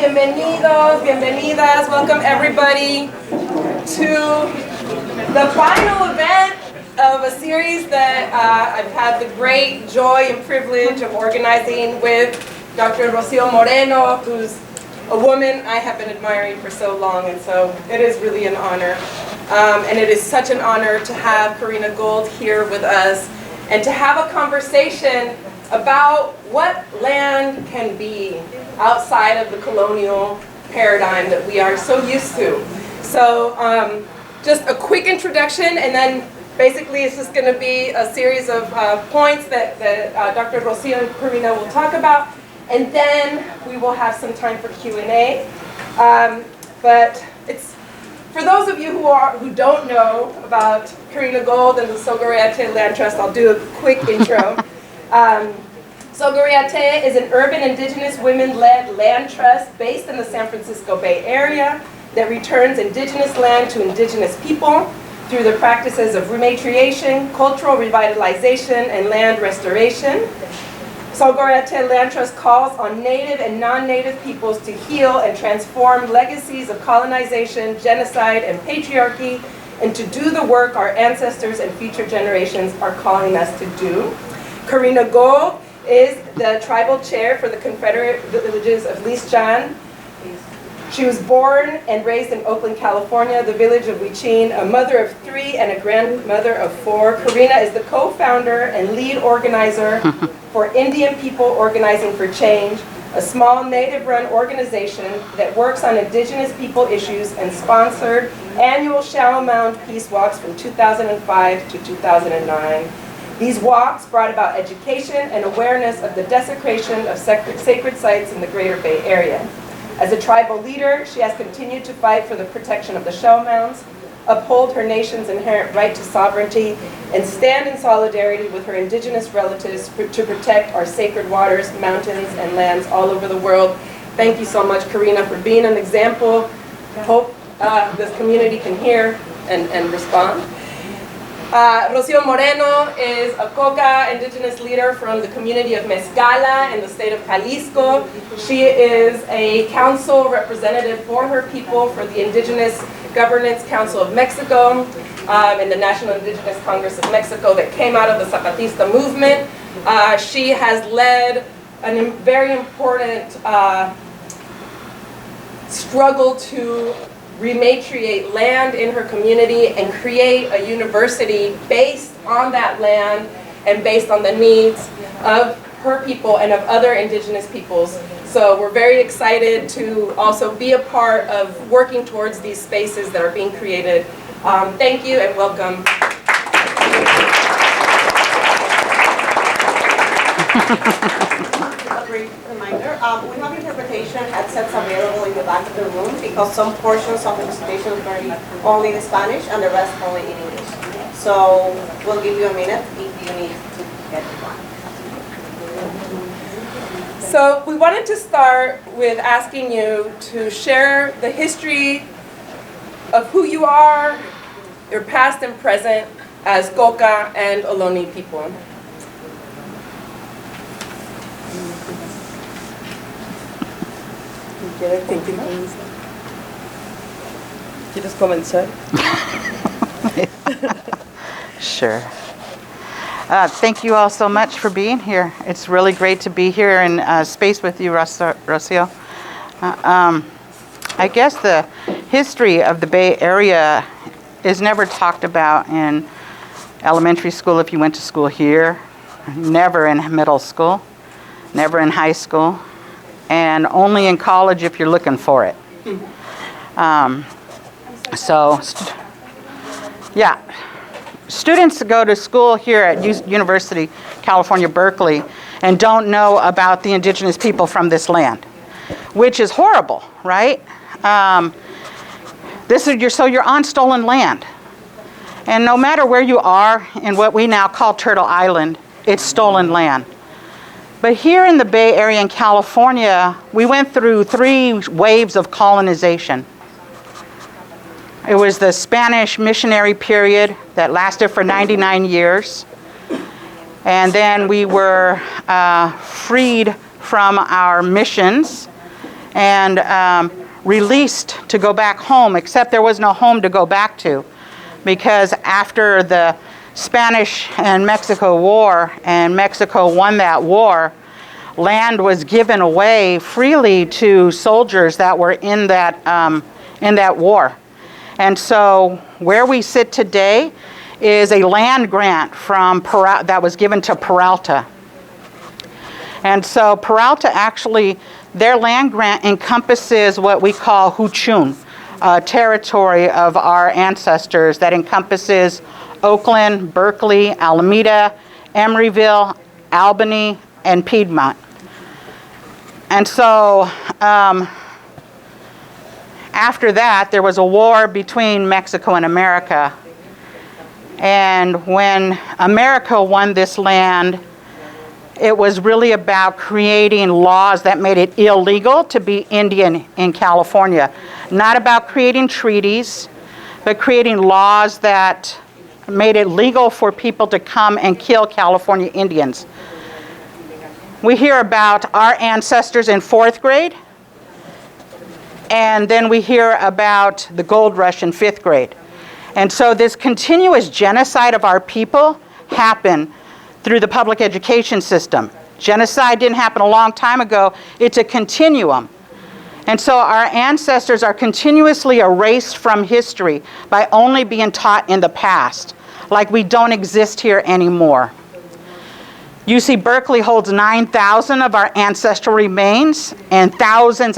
bienvenidos, bienvenidas. Welcome everybody to the final event of a series that I've had the great joy and privilege of organizing with Dr. Rocio Moreno, who's a woman I have been admiring for so long, and so it is really an honor. And it is such an honor to have Karina Gold here with us and to have a conversation about what land can be outside of the colonial paradigm that we are so used to. So just a quick introduction, and then basically it's just going to be a series of points that Dr. Rocio and Karina will talk about, and then we will have some time for Q&A. But it's for those of you who don't know about Karina Gold and the Sogoreate Land Trust, I'll do a quick intro. Sogoreate is an urban indigenous women-led land trust based in the San Francisco Bay Area that returns indigenous land to indigenous people through the practices of rematriation, cultural revitalization, and land restoration. Sogoreate Land Trust calls on Native and non-Native peoples to heal and transform legacies of colonization, genocide, and patriarchy, and to do the work our ancestors and future generations are calling us to do. Karina Gold is the tribal chair for the Confederate Villages of Lisjan. She was born and raised in Oakland, California, the village of Huichin, a mother of 3 and a grandmother of 4. Karina is the co-founder and lead organizer for Indian People Organizing for Change, a small Native-run organization that works on indigenous people issues and sponsored annual Shallow Mound Peace Walks from 2005 to 2009. These walks brought about education and awareness of the desecration of sacred sites in the Greater Bay Area. As a tribal leader, she has continued to fight for the protection of the shell mounds, uphold her nation's inherent right to sovereignty, and stand in solidarity with her indigenous relatives to protect our sacred waters, mountains, and lands all over the world. Thank you so much, Karina, for being an example. Hope this community can hear and respond. Rocio Moreno is a Coca indigenous leader from the community of Mezcala in the state of Jalisco. She is a council representative for her people for the Indigenous Governance Council of Mexico and the National Indigenous Congress of Mexico that came out of the Zapatista movement. She has led a very important struggle to rematriate land in her community and create a university based on that land and based on the needs of her people and of other indigenous peoples. So we're very excited to also be a part of working towards these spaces that are being created. Thank you and welcome. A brief reminder, we have interpretation headsets available in the back of the room because some portions of the presentation are only in Spanish and the rest only in English. So we'll give you a minute if you need to get one. So we wanted to start with asking you to share the history of who you are, your past and present as Coca and Ohlone people. ¿Quieres comenzar? Sure. Thank you all so much for being here. It's really great to be here in space with you, Rocio. I guess the history of the Bay Area is never talked about in elementary school if you went to school here, never in middle school, never in high school, and only in college if you're looking for it. Yeah. Students go to school here at University, California, Berkeley, and don't know about the indigenous people from this land, which is horrible, right? So you're on stolen land. And no matter where you are in what we now call Turtle Island, it's stolen land. But here in the Bay Area in California, we went through 3 waves of colonization. It was the Spanish missionary period that lasted for 99 years. And then we were freed from our missions and released to go back home, except there was no home to go back to, because after the Spanish and Mexico War, and Mexico won that war, land was given away freely to soldiers that were in that war. And so where we sit today is a land grant from that was given to Peralta. And so Peralta actually, their land grant encompasses what we call Huchun, territory of our ancestors that encompasses Oakland, Berkeley, Alameda, Emeryville, Albany, and Piedmont. And so after that, there was a war between Mexico and America. And when America won this land, it was really about creating laws that made it illegal to be Indian in California. Not about creating treaties, but creating laws that made it legal for people to come and kill California Indians. We hear about our ancestors in 4th grade, and then we hear about the gold rush in 5th grade. And so this continuous genocide of our people happened through the public education system. Genocide didn't happen a long time ago. It's a continuum. And so our ancestors are continuously erased from history by only being taught in the past, like we don't exist here anymore. UC Berkeley holds 9,000 of our ancestral remains and thousands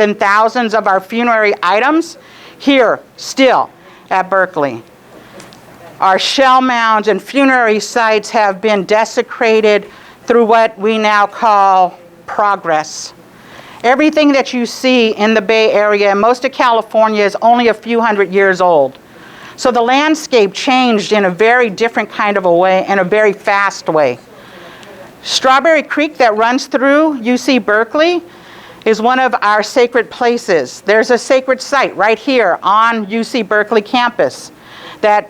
of our funerary items here still at Berkeley. Our shell mounds and funerary sites have been desecrated through what we now call progress. Everything that you see in the Bay Area and most of California is only a few hundred years old. So the landscape changed in a very different kind of a way, in a very fast way. Strawberry Creek that runs through UC Berkeley is one of our sacred places. There's a sacred site right here on UC Berkeley campus. That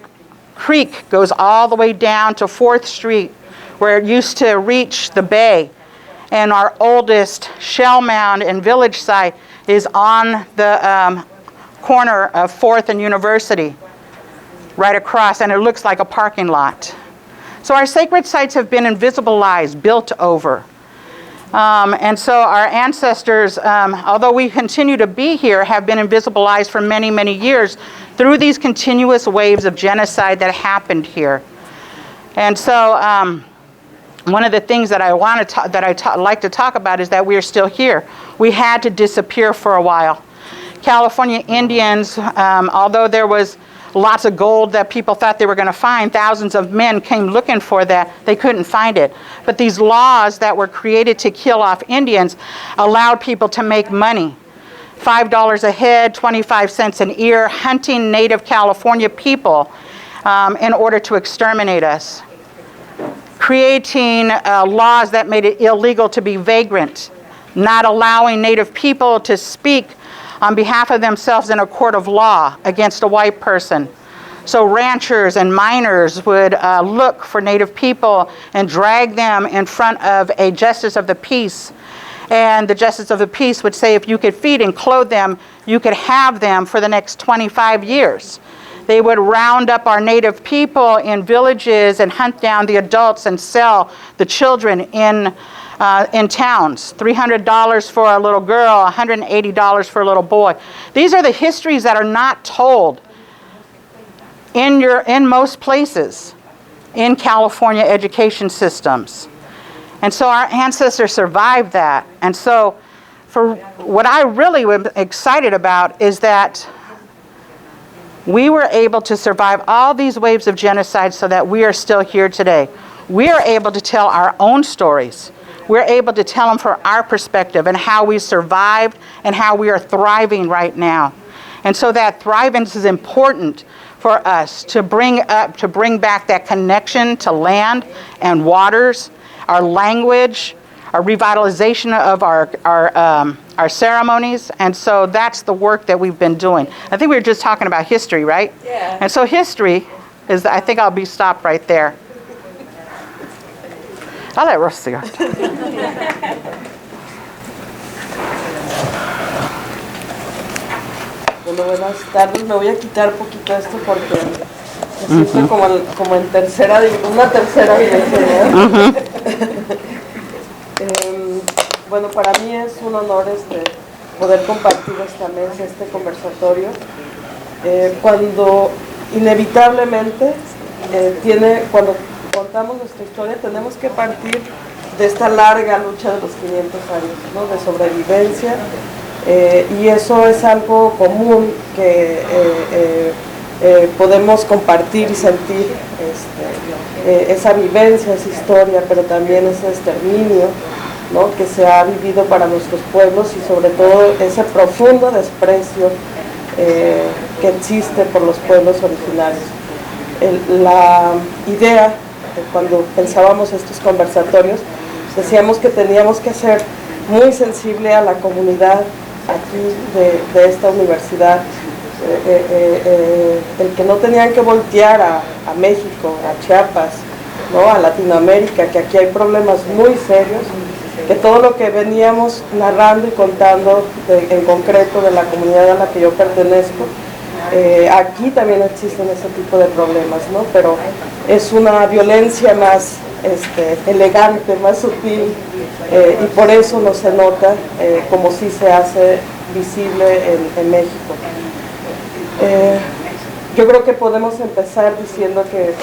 creek goes all the way down to 4th Street, where it used to reach the bay. And our oldest shell mound and village site is on the corner of 4th and University, right across, and it looks like a parking lot. So our sacred sites have been invisibilized, built over. And so our ancestors, although we continue to be here, have been invisibilized for many, many years through these continuous waves of genocide that happened here. And so one of the things that I like to talk about is that we are still here. We had to disappear for a while. California Indians, although there was lots of gold that people thought they were going to find, thousands of men came looking for that. They couldn't find it. But these laws that were created to kill off Indians allowed people to make money. $5 a head, 25 cents an ear, hunting native California people in order to exterminate us. Creating laws that made it illegal to be vagrant, not allowing native people to speak on behalf of themselves in a court of law against a white person. So ranchers and miners would look for native people and drag them in front of a justice of the peace. And the justice of the peace would say if you could feed and clothe them, you could have them for the next 25 years. They would round up our native people in villages and hunt down the adults and sell the children in towns. $300 for a little girl, $180 for a little boy. These are the histories that are not told in most places in California education systems. And so our ancestors survived that. And so for what I really am excited about is that we were able to survive all these waves of genocide so that we are still here today. We are able to tell our own stories. We're able to tell them from our perspective and how we survived and how we are thriving right now. And so that thriving is important for us to bring back that connection to land and waters, our language, our revitalization of our ceremonies. And so that's the work that we've been doing. I think we were just talking about history, right? Yeah. And so history is, I think I'll be stopped right there. I'll let Rosie go. Bueno, buenas tardes. Me voy a quitar poquito esto porque me siento como en una tercera dimensión, ¿no? Bueno, para mí es un honor poder compartir esta mesa, este conversatorio, cuando inevitablemente cuando contamos nuestra historia tenemos que partir de esta larga lucha de los 500 años, ¿no? De sobrevivencia, y eso es algo común que podemos compartir y sentir, esa vivencia, esa historia, pero también ese exterminio, ¿no? Que se ha vivido para nuestros pueblos, y sobre todo ese profundo desprecio que existe por los pueblos originarios. La idea, cuando pensábamos estos conversatorios, decíamos que teníamos que ser muy sensible a la comunidad aquí de esta universidad, el que no tenían que voltear a México, a Chiapas, ¿no? A Latinoamérica, que aquí hay problemas muy serios, que todo lo que veníamos narrando y contando en concreto de la comunidad a la que yo pertenezco, aquí también existen ese tipo de problemas, ¿no? Pero es una violencia más elegante, más sutil, y por eso no se nota como sí se hace visible en México. Yo creo que podemos empezar diciendo que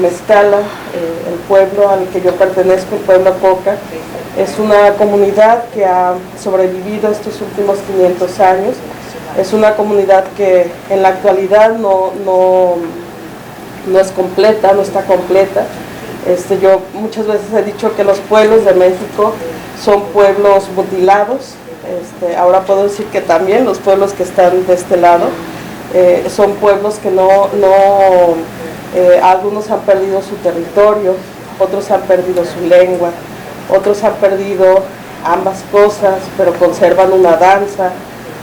Mezcala, el pueblo al que yo pertenezco, el pueblo Coca, es una comunidad que ha sobrevivido estos últimos 500 años. Es una comunidad que en la actualidad no es completa, no está completa. Yo muchas veces he dicho que los pueblos de México son pueblos mutilados. Ahora puedo decir que también los pueblos que están de este lado son pueblos que algunos han perdido su territorio, otros han perdido su lengua, otros han perdido ambas cosas, pero conservan una danza,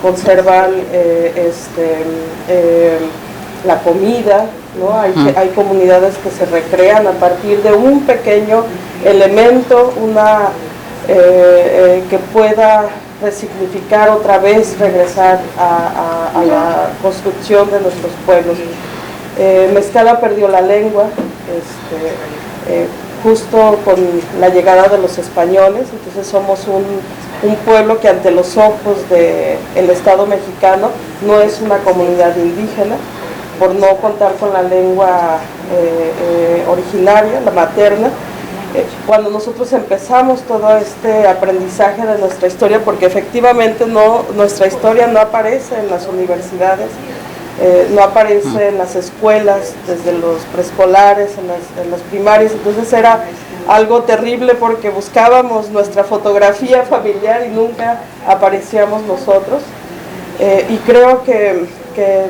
conservan la comida, ¿no? Hay comunidades que se recrean a partir de un pequeño elemento, que pueda resignificar otra vez, regresar a la construcción de nuestros pueblos. Mezcala perdió la lengua justo con la llegada de los españoles, entonces somos un pueblo que ante los ojos del Estado mexicano no es una comunidad indígena, por no contar con la lengua originaria, la materna. Cuando nosotros empezamos todo este aprendizaje de nuestra historia, porque efectivamente nuestra historia no aparece en las universidades, no aparece en las escuelas, desde los preescolares, en las primarias, entonces era algo terrible porque buscábamos nuestra fotografía familiar y nunca aparecíamos nosotros. Y creo que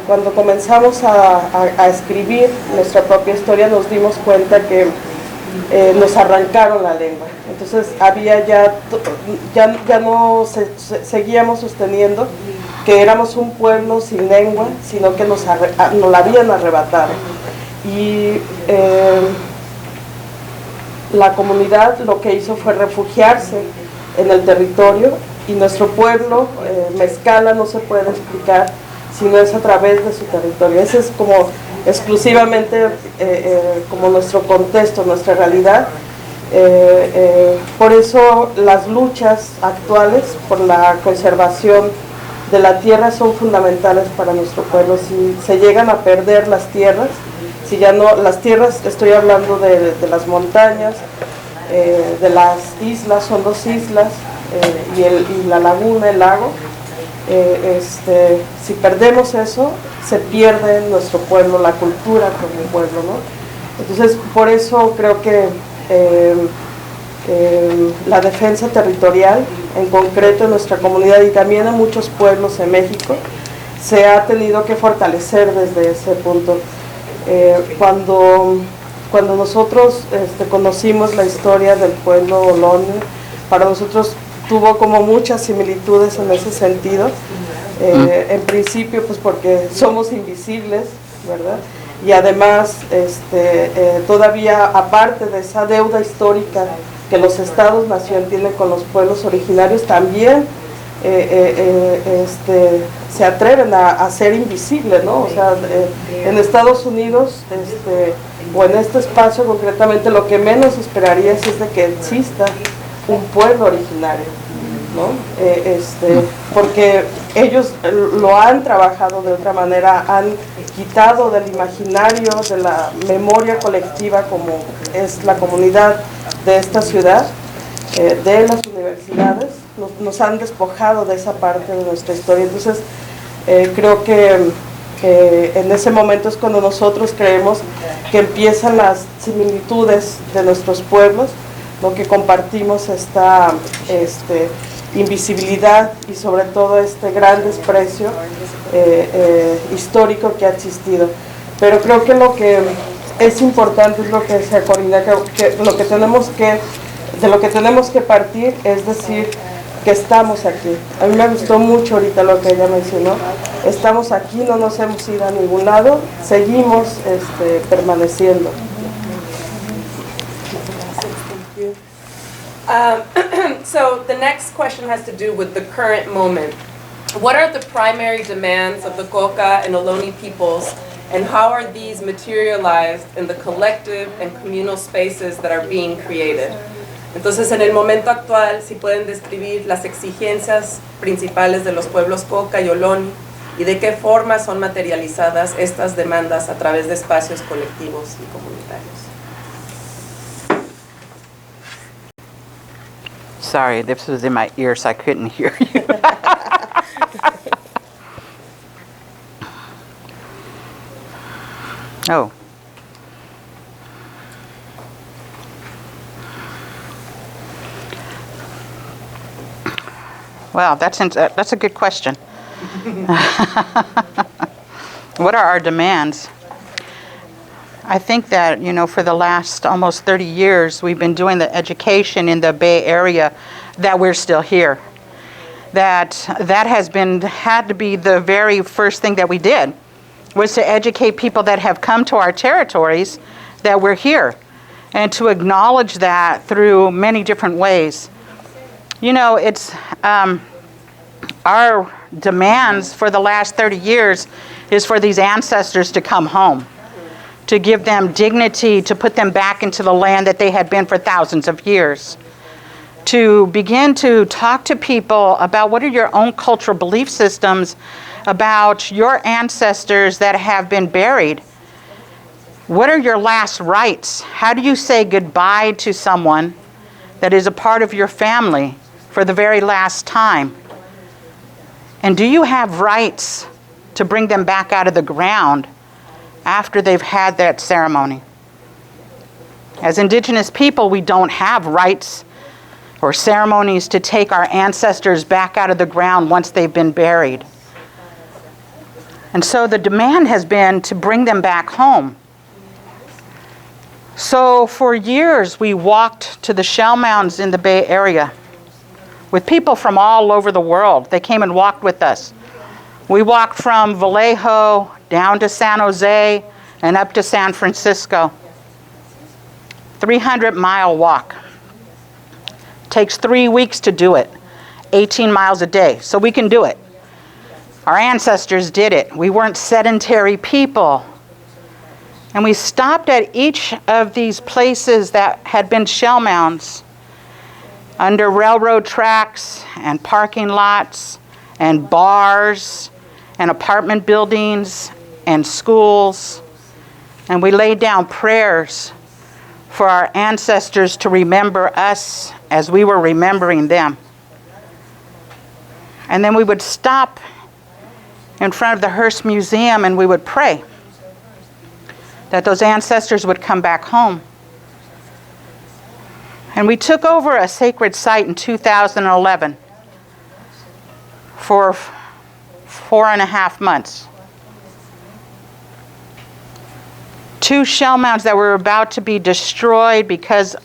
cuando comenzamos a escribir nuestra propia historia nos dimos cuenta que nos arrancaron la lengua. Entonces ya no seguíamos sosteniendo que éramos un pueblo sin lengua, sino que nos la habían arrebatado. Y la comunidad lo que hizo fue refugiarse en el territorio, y nuestro pueblo, Mezcala, no se puede explicar si no es a través de su territorio. Ese es como exclusivamente como nuestro contexto, nuestra realidad. Por eso las luchas actuales por la conservación de la tierra son fundamentales para nuestro pueblo. Si se llegan a perder las tierras, si ya no, las tierras, estoy hablando de las montañas, de las islas, son 2 islas, y la laguna, el lago. Si perdemos eso, se pierde nuestro pueblo, la cultura como pueblo, ¿no? Entonces, por eso creo que la defensa territorial, en concreto en nuestra comunidad y también en muchos pueblos en México, se ha tenido que fortalecer desde ese punto. Cuando nosotros conocimos la historia del pueblo Olone, para nosotros tuvo como muchas similitudes en ese sentido. En principio, pues porque somos invisibles, ¿verdad? Y además, todavía aparte de esa deuda histórica que los estados-nación tienen con los pueblos originarios, también se atreven a ser invisibles, ¿no? O sea, en Estados Unidos, o en este espacio concretamente, lo que menos esperarías es de que exista un pueblo originario, ¿no? Porque ellos lo han trabajado de otra manera, han quitado del imaginario, de la memoria colectiva como es la comunidad de esta ciudad, de las universidades, nos han despojado de esa parte de nuestra historia. Entonces, creo que en ese momento es cuando nosotros creemos que empiezan las similitudes de nuestros pueblos, ¿no? Que compartimos esta invisibilidad y sobre todo este gran desprecio histórico que ha existido. Pero creo que lo que es importante es lo que decía Corina, que de lo que tenemos que partir es decir que estamos aquí. A mí me gustó mucho ahorita lo que ella mencionó. Estamos aquí, no nos hemos ido a ningún lado, seguimos permaneciendo. So the next question has to do with the current moment. What are the primary demands of the Coca and Ohlone peoples, and how are these materialized in the collective and communal spaces that are being created? Entonces, en el momento actual, si pueden describir las exigencias principales de los pueblos Coca y Ohlone y de qué forma son materializadas estas demandas a través de espacios colectivos y comunitarios. Sorry, this was in my ear, so I couldn't hear you. Oh. Wow, that's a good question. What are our demands? I think that, for the last almost 30 years, we've been doing the education in the Bay Area that we're still here. That had to be the very first thing that we did, was to educate people that have come to our territories that we're here, and to acknowledge that through many different ways. It's our demands for the last 30 years is for these ancestors to come home, to give them dignity, to put them back into the land that they had been for thousands of years, to begin to talk to people about what are your own cultural belief systems about your ancestors that have been buried. What are your last rites? How do you say goodbye to someone that is a part of your family for the very last time? And do you have rights to bring them back out of the ground after they've had that ceremony? As Indigenous people, we don't have rites or ceremonies to take our ancestors back out of the ground once they've been buried. And so the demand has been to bring them back home. So for years, we walked to the shell mounds in the Bay Area with people from all over the world. They came and walked with us. We walked from Vallejo down to San Jose and up to San Francisco. 300-mile walk. Takes 3 weeks to do it, 18 miles a day, so we can do it. Our ancestors did it. We weren't sedentary people. And we stopped at each of these places that had been shell mounds, under railroad tracks and parking lots and bars and apartment buildings and schools. And we laid down prayers for our ancestors to remember us as we were remembering them. And then we would stop in front of the Hearst Museum and we would pray that those ancestors would come back home. And we took over a sacred site in 2011 for 4.5 months. 2 shell mounds that were about to be destroyed because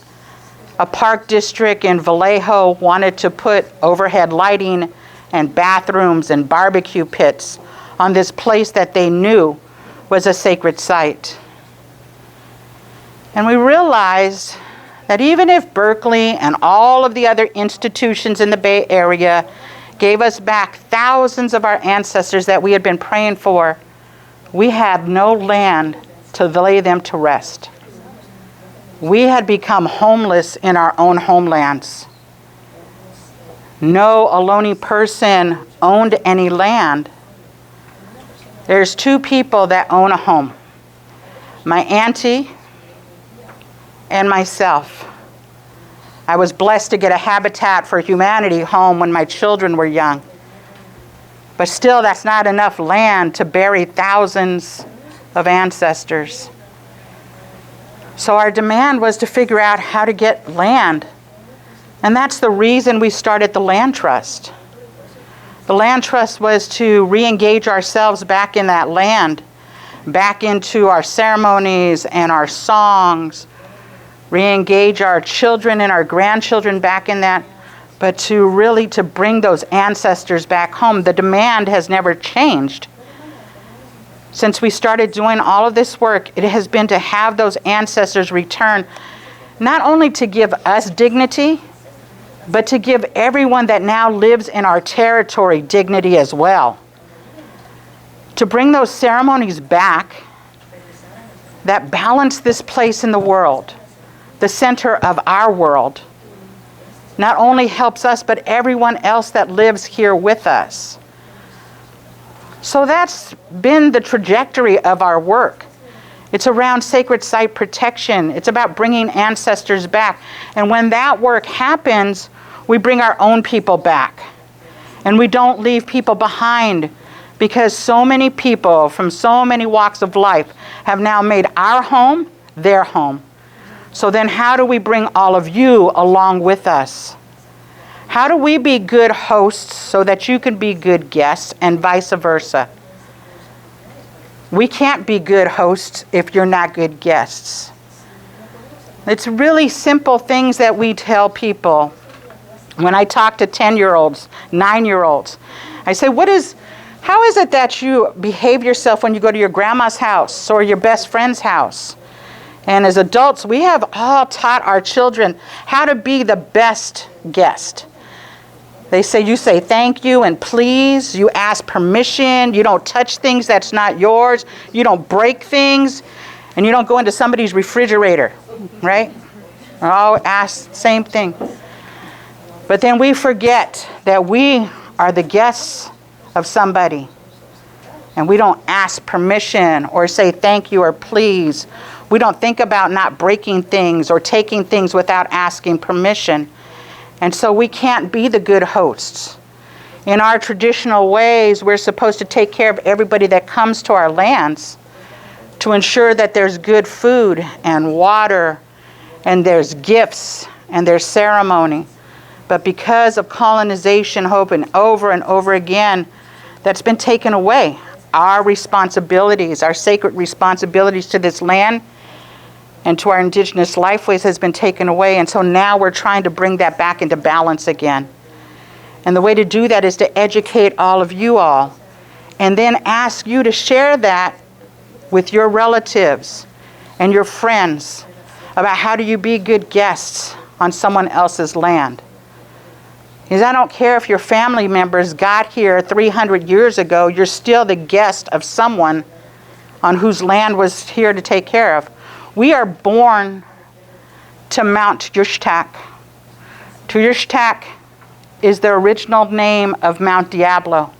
a park district in Vallejo wanted to put overhead lighting and bathrooms and barbecue pits on this place that they knew was a sacred site. And we realized that even if Berkeley and all of the other institutions in the Bay Area gave us back thousands of our ancestors that we had been praying for, we had no land to lay them to rest. We had become homeless in our own homelands. No Ohlone person owned any land. There's two people that own a home. My auntie and myself. I was blessed to get a Habitat for Humanity home when my children were young. But still, that's not enough land to bury thousands of ancestors. So our demand was to figure out how to get land. And that's the reason we started the Land Trust. The Land Trust was to re-engage ourselves back in that land, back into our ceremonies and our songs, re-engage our children and our grandchildren back in that, but to bring those ancestors back home. The demand has never changed. Since we started doing all of this work, it has been to have those ancestors return, not only to give us dignity, but to give everyone that now lives in our territory dignity as well. To bring those ceremonies back that balance this place in the world, the center of our world, not only helps us, but everyone else that lives here with us. So that's been the trajectory of our work. It's around sacred site protection. It's about bringing ancestors back. And when that work happens, we bring our own people back. And we don't leave people behind, because so many people from so many walks of life have now made our home their home. So then how do we bring all of you along with us? How do we be good hosts so that you can be good guests, and vice versa? We can't be good hosts if you're not good guests. It's really simple things that we tell people. When I talk to 10-year-olds, 9-year-olds, I say, how is it that you behave yourself when you go to your grandma's house or your best friend's house? And as adults, we have all taught our children how to be the best guest. You say thank you and please, you ask permission, you don't touch things that's not yours, you don't break things, and you don't go into somebody's refrigerator, right? Oh, ask, same thing. But then we forget that we are the guests of somebody, and we don't ask permission or say thank you or please. We don't think about not breaking things or taking things without asking permission. And so we can't be the good hosts. In our traditional ways, we're supposed to take care of everybody that comes to our lands, to ensure that there's good food and water, and there's gifts, and there's ceremony. But because of colonization, over and over again, that's been taken away. Our responsibilities, our sacred responsibilities to this land and to our indigenous lifeways has been taken away. And so now we're trying to bring that back into balance again. And the way to do that is to educate all of you all, and then ask you to share that with your relatives and your friends about how do you be good guests on someone else's land. Because I don't care if your family members got here 300 years ago, you're still the guest of someone on whose land was here to take care of. We are born to Mount Yushtak. Tuyshtak is the original name of Mount Diablo.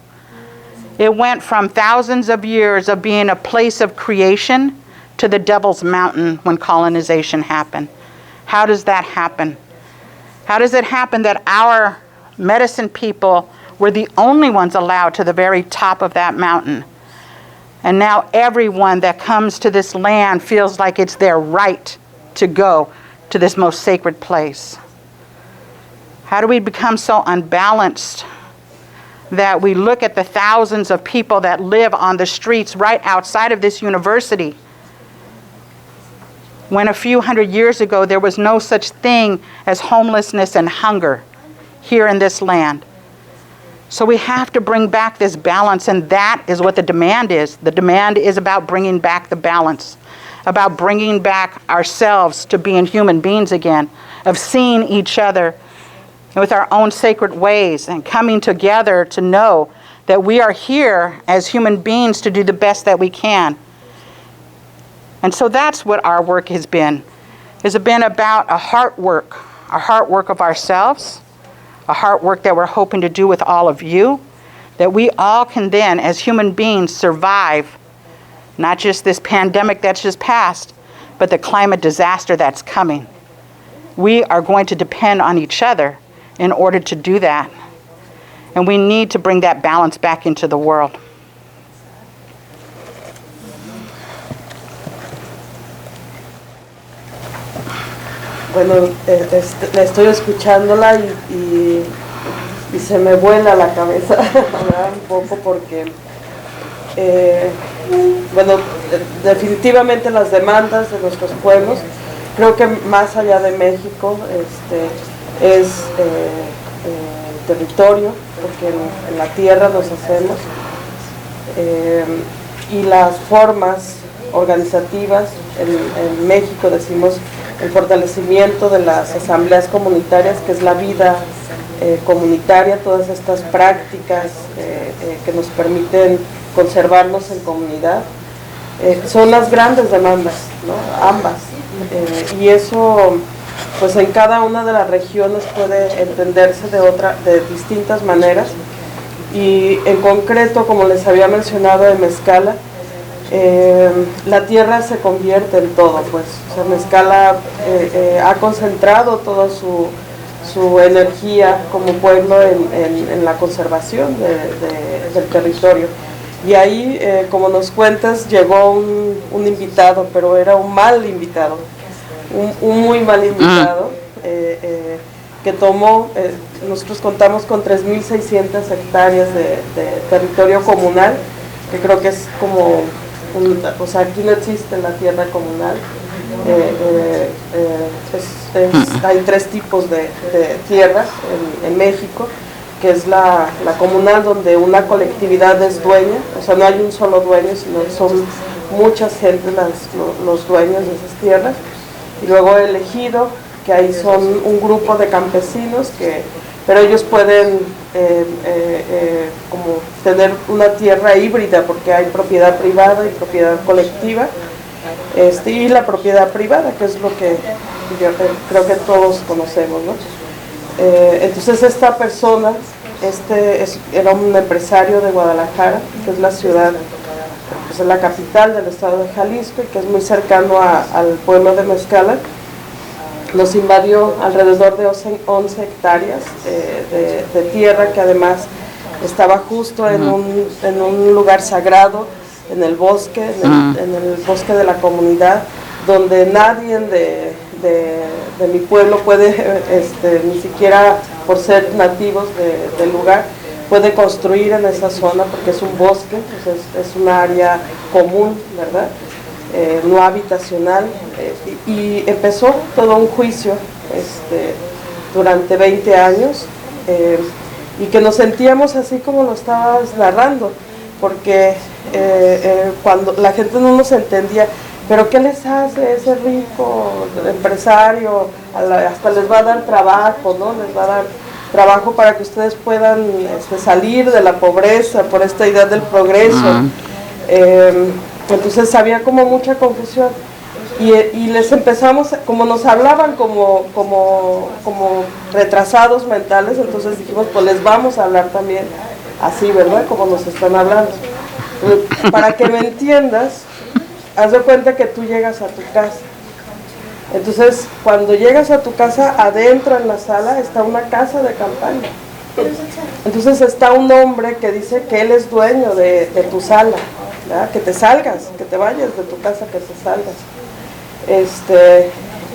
It went from thousands of years of being a place of creation to the Devil's Mountain when colonization happened. How does that happen? How does it happen that our medicine people were the only ones allowed to the very top of that mountain? And now everyone that comes to this land feels like it's their right to go to this most sacred place. How do we become so unbalanced that we look at the thousands of people that live on the streets right outside of this university, when a few hundred years ago there was no such thing as homelessness and hunger here in this land? So we have to bring back this balance, and that is what the demand is. The demand is about bringing back the balance, about bringing back ourselves to being human beings again, of seeing each other and with our own sacred ways, and coming together to know that we are here as human beings to do the best that we can. And so that's what our work has been. It's been about a heart work of ourselves, a heart work that we're hoping to do with all of you, that we all can then, as human beings, survive not just this pandemic that's just passed, but the climate disaster that's coming. We are going to depend on each other in order to do that. And we need to bring that balance back into the world. Bueno, la estoy escuchándola y se me vuela la cabeza, ¿verdad? Un poco porque, bueno, definitivamente las demandas de nuestros pueblos, creo que más allá de México, es el territorio, porque en la tierra nos hacemos, y las formas organizativas. En México decimos el fortalecimiento de las asambleas comunitarias, que es la vida comunitaria, todas estas prácticas que nos permiten conservarnos en comunidad, son las grandes demandas, ¿no? Ambas, y eso pues en cada una de las regiones puede entenderse de distintas maneras, y en concreto, como les había mencionado en Mezcala, la tierra se convierte en todo, pues. O sea, Mezcala ha concentrado toda su energía como pueblo en la conservación del territorio. Y ahí, como nos cuentas, llegó un invitado, pero era un mal invitado, un muy mal invitado, que tomó, nosotros contamos con 3.600 hectáreas de territorio comunal, que creo que es como, o sea, aquí no existe la tierra comunal. Hay tres tipos de tierras en México, que es la comunal, donde una colectividad es dueña, o sea, no hay un solo dueño, sino son muchas gentes los dueños de esas tierras. Y luego el ejido, que ahí son un grupo de campesinos, pero ellos pueden como tener una tierra híbrida, porque hay propiedad privada y propiedad colectiva, y la propiedad privada, que es lo que yo creo que todos conocemos, ¿no? Entonces esta persona, era un empresario de Guadalajara, que es la ciudad, pues es la capital del estado de Jalisco, y que es muy cercano al pueblo de Mezcala. Nos invadió alrededor de 11 hectáreas de tierra, que además estaba justo en un lugar sagrado, en el bosque, en el bosque de la comunidad, donde nadie de mi pueblo puede, ni siquiera por ser nativos del lugar, puede construir en esa zona, porque es un bosque, pues es un área común, ¿verdad? No habitacional, y empezó todo un juicio durante 20 años, y que nos sentíamos así como lo estabas narrando, porque cuando la gente no nos entendía, pero ¿qué les hace ese rico empresario? Hasta les va a dar trabajo, ¿no? Les va a dar trabajo para que ustedes puedan salir de la pobreza, por esta idea del progreso. Entonces había como mucha confusión, y les empezamos, como nos hablaban como retrasados mentales, entonces dijimos, pues les vamos a hablar también así, ¿verdad? Como nos están hablando. Para que me entiendas, haz de cuenta que tú llegas a tu casa. Entonces, cuando llegas a tu casa, adentro en la sala está una casa de campaña. Entonces está un hombre que dice que él es dueño de tu sala, ¿verdad? Que te salgas, que te vayas de tu casa, que te salgas.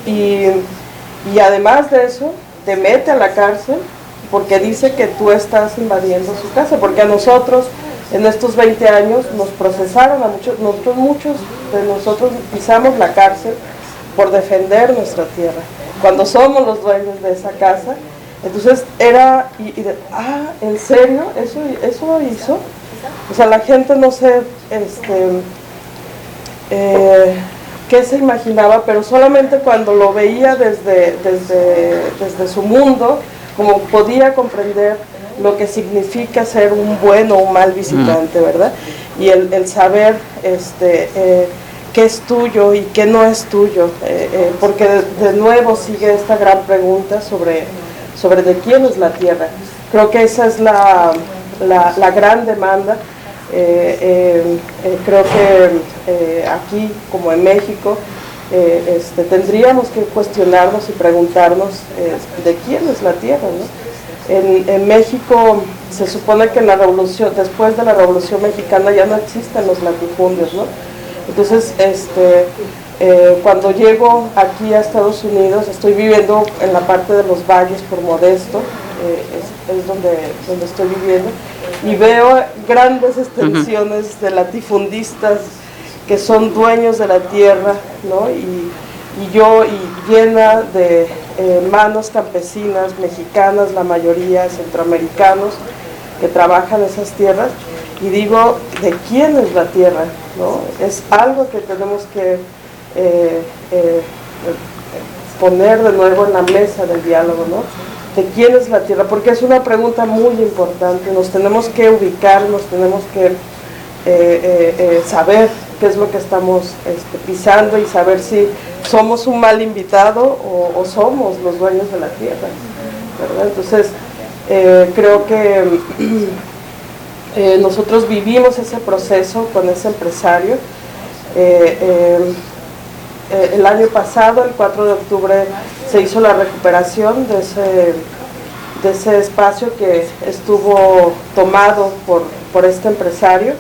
Y además de eso, te mete a la cárcel porque dice que tú estás invadiendo su casa, porque a nosotros en estos 20 años nos procesaron, muchos de nosotros pisamos la cárcel por defender nuestra tierra, cuando somos los dueños de esa casa. Entonces era, ¿en serio? ¿Eso hizo? O sea, la gente no sé qué se imaginaba, pero solamente cuando lo veía desde su mundo, como podía comprender lo que significa ser un bueno o un mal visitante, ¿verdad? Y el saber qué es tuyo y qué no es tuyo, porque de nuevo sigue esta gran pregunta sobre de quién es la tierra. Creo que esa es la gran demanda. Creo que aquí, como en México, tendríamos que cuestionarnos y preguntarnos de quién es la tierra, ¿no? En México se supone que después de la Revolución Mexicana ya no existen los latifundios, ¿no? Entonces, cuando llego aquí a Estados Unidos, estoy viviendo en la parte de los valles por Modesto, es donde estoy viviendo, y veo grandes extensiones de latifundistas que son dueños de la tierra, ¿no? Y llena de manos campesinas, mexicanas, la mayoría, centroamericanos, que trabajan esas tierras, y digo, ¿de quién es la tierra? ¿No? Es algo que tenemos que poner de nuevo en la mesa del diálogo, ¿no? ¿De quién es la tierra? Porque es una pregunta muy importante, nos tenemos que ubicar, nos tenemos que saber qué es lo que estamos pisando y saber si somos un mal invitado o somos los dueños de la tierra, ¿verdad? Entonces, creo que nosotros vivimos ese proceso con ese empresario. El año pasado, el 4 de octubre, se hizo la recuperación de ese espacio que estuvo tomado por este empresario,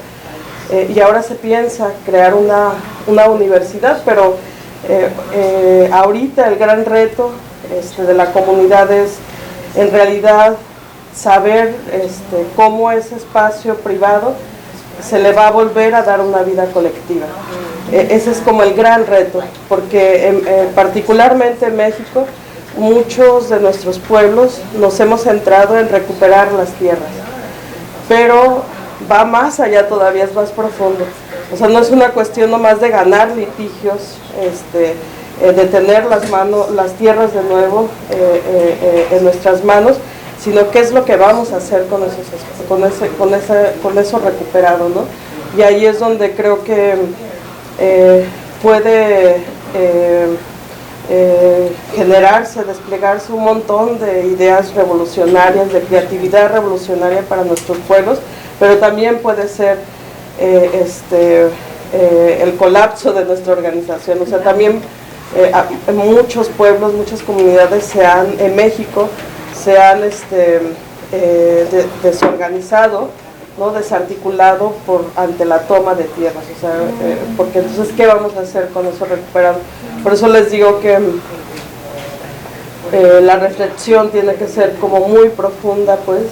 y ahora se piensa crear una universidad, pero ahorita el gran reto de la comunidad es en realidad saber cómo ese espacio privado se le va a volver a dar una vida colectiva. Ese es como el gran reto, porque particularmente en México, muchos de nuestros pueblos nos hemos centrado en recuperar las tierras, pero va más allá todavía, es más profundo. O sea, no es una cuestión nomás de ganar litigios, de tener las tierras de nuevo en nuestras manos, sino qué es lo que vamos a hacer con eso recuperado, ¿no? Y ahí es donde creo que puede generarse, desplegarse un montón de ideas revolucionarias, de creatividad revolucionaria para nuestros pueblos, pero también puede ser el colapso de nuestra organización. O sea, también muchos pueblos, muchas comunidades en México se han desorganizado, ¿no? Desarticulado ante la toma de tierras. O sea, porque entonces, ¿qué vamos a hacer con eso recuperado? Por eso les digo que la reflexión tiene que ser como muy profunda, pues,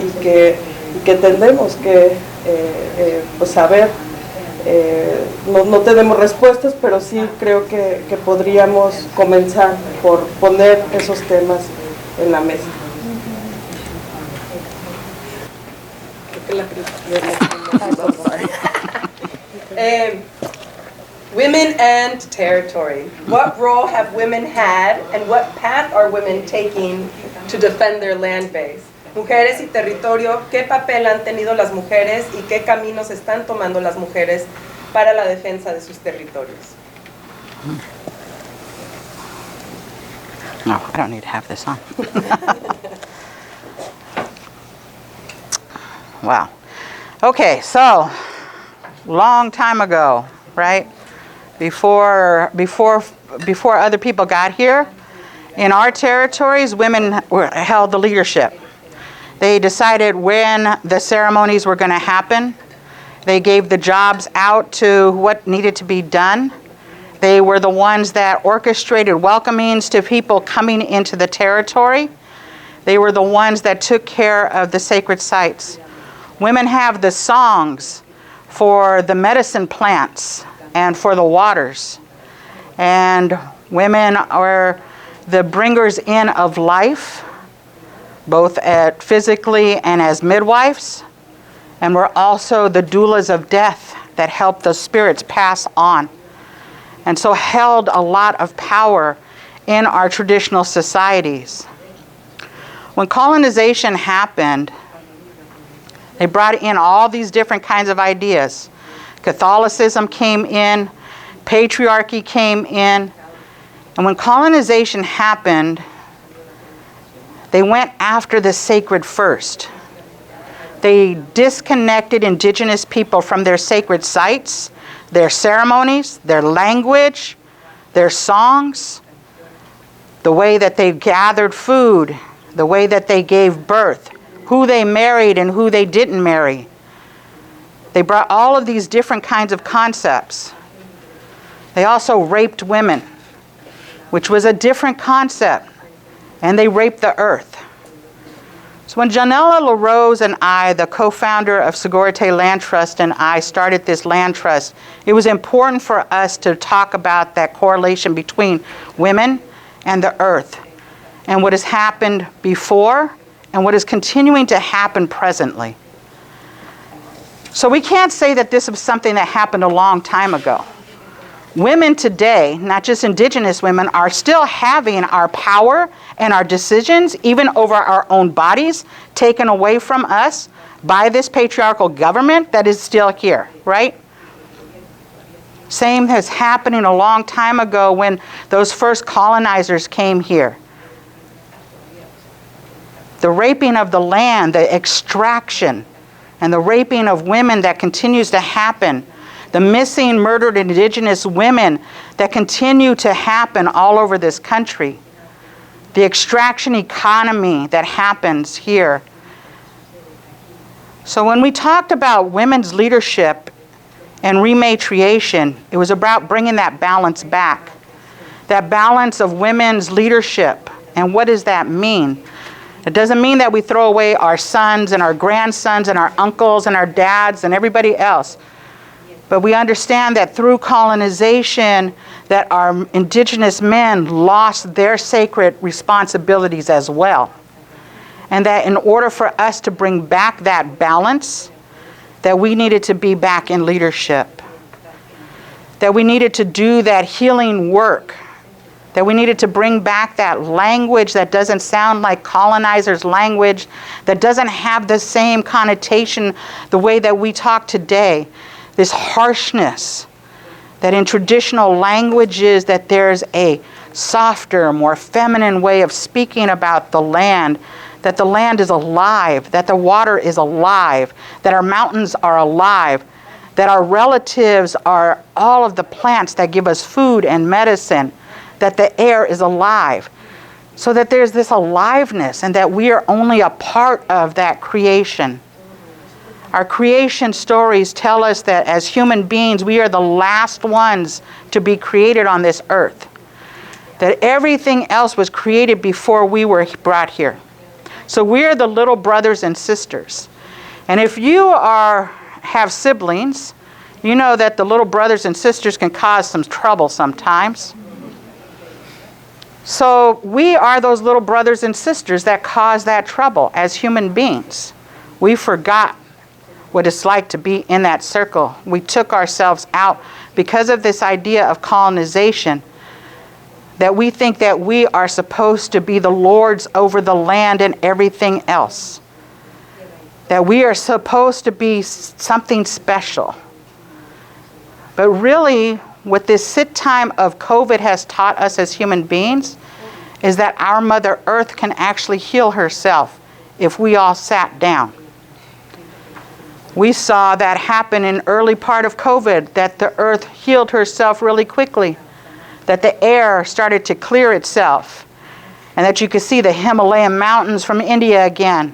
y que tendremos que pues saber. No tenemos respuestas, pero sí creo que podríamos comenzar por poner esos temas en la mesa. Women and territory. What role have women had and what path are women taking to defend their land base? Mujeres y territorio, ¿qué papel han tenido las mujeres y qué caminos están tomando las mujeres para la defensa de sus territorios? No, I don't need to have this on. Wow. Okay, so long time ago, right? Before other people got here, in our territories, women held the leadership. They decided when the ceremonies were going to happen. They gave the jobs out to what needed to be done. They were the ones that orchestrated welcomings to people coming into the territory. They were the ones that took care of the sacred sites. Women have the songs for the medicine plants and for the waters. And women are the bringers in of life, both physically and as midwives. And we're also the doulas of death that help the spirits pass on. And so held a lot of power in our traditional societies. When colonization happened, they brought in all these different kinds of ideas. Catholicism came in, patriarchy came in, and when colonization happened, they went after the sacred first. They disconnected indigenous people from their sacred sites, their ceremonies, their language, their songs, the way that they gathered food, the way that they gave birth, who they married and who they didn't marry. They brought all of these different kinds of concepts. They also raped women, which was a different concept, and they raped the earth. So when Janella LaRose and I, the co-founder of Sogorea Land Trust, and I started this land trust, it was important for us to talk about that correlation between women and the earth, and what has happened before, and what is continuing to happen presently. So we can't say that this was something that happened a long time ago. Women today, not just indigenous women, are still having our power and our decisions, even over our own bodies, taken away from us by this patriarchal government that is still here, right? Same as happening a long time ago when those first colonizers came here. The raping of the land, the extraction, and the raping of women that continues to happen. The missing, murdered indigenous women that continue to happen all over this country. The extraction economy that happens here. So when we talked about women's leadership and rematriation, it was about bringing that balance back. That balance of women's leadership. And what does that mean? It doesn't mean that we throw away our sons and our grandsons and our uncles and our dads and everybody else. But we understand that through colonization, that our indigenous men lost their sacred responsibilities as well. And that in order for us to bring back that balance, that we needed to be back in leadership. That we needed to do that healing work. That we needed to bring back that language that doesn't sound like colonizers' language, that doesn't have the same connotation the way that we talk today. This harshness, that in traditional languages that there's a softer, more feminine way of speaking about the land, that the land is alive, that the water is alive, that our mountains are alive, that our relatives are all of the plants that give us food and medicine, that the air is alive. So that there's this aliveness and that we are only a part of that creation. Our creation stories tell us that as human beings, we are the last ones to be created on this earth. That everything else was created before we were brought here. So we are the little brothers and sisters. And if you have siblings, you know that the little brothers and sisters can cause some trouble sometimes. So we are those little brothers and sisters that cause that trouble as human beings. We forgot what it's like to be in that circle. We took ourselves out because of this idea of colonization, that we think that we are supposed to be the lords over the land and everything else. That we are supposed to be something special. But really, what this sit time of COVID has taught us as human beings is that our Mother Earth can actually heal herself if we all sat down. We saw that happen in early part of COVID, that the earth healed herself really quickly, that the air started to clear itself, and that you could see the Himalayan mountains from India again,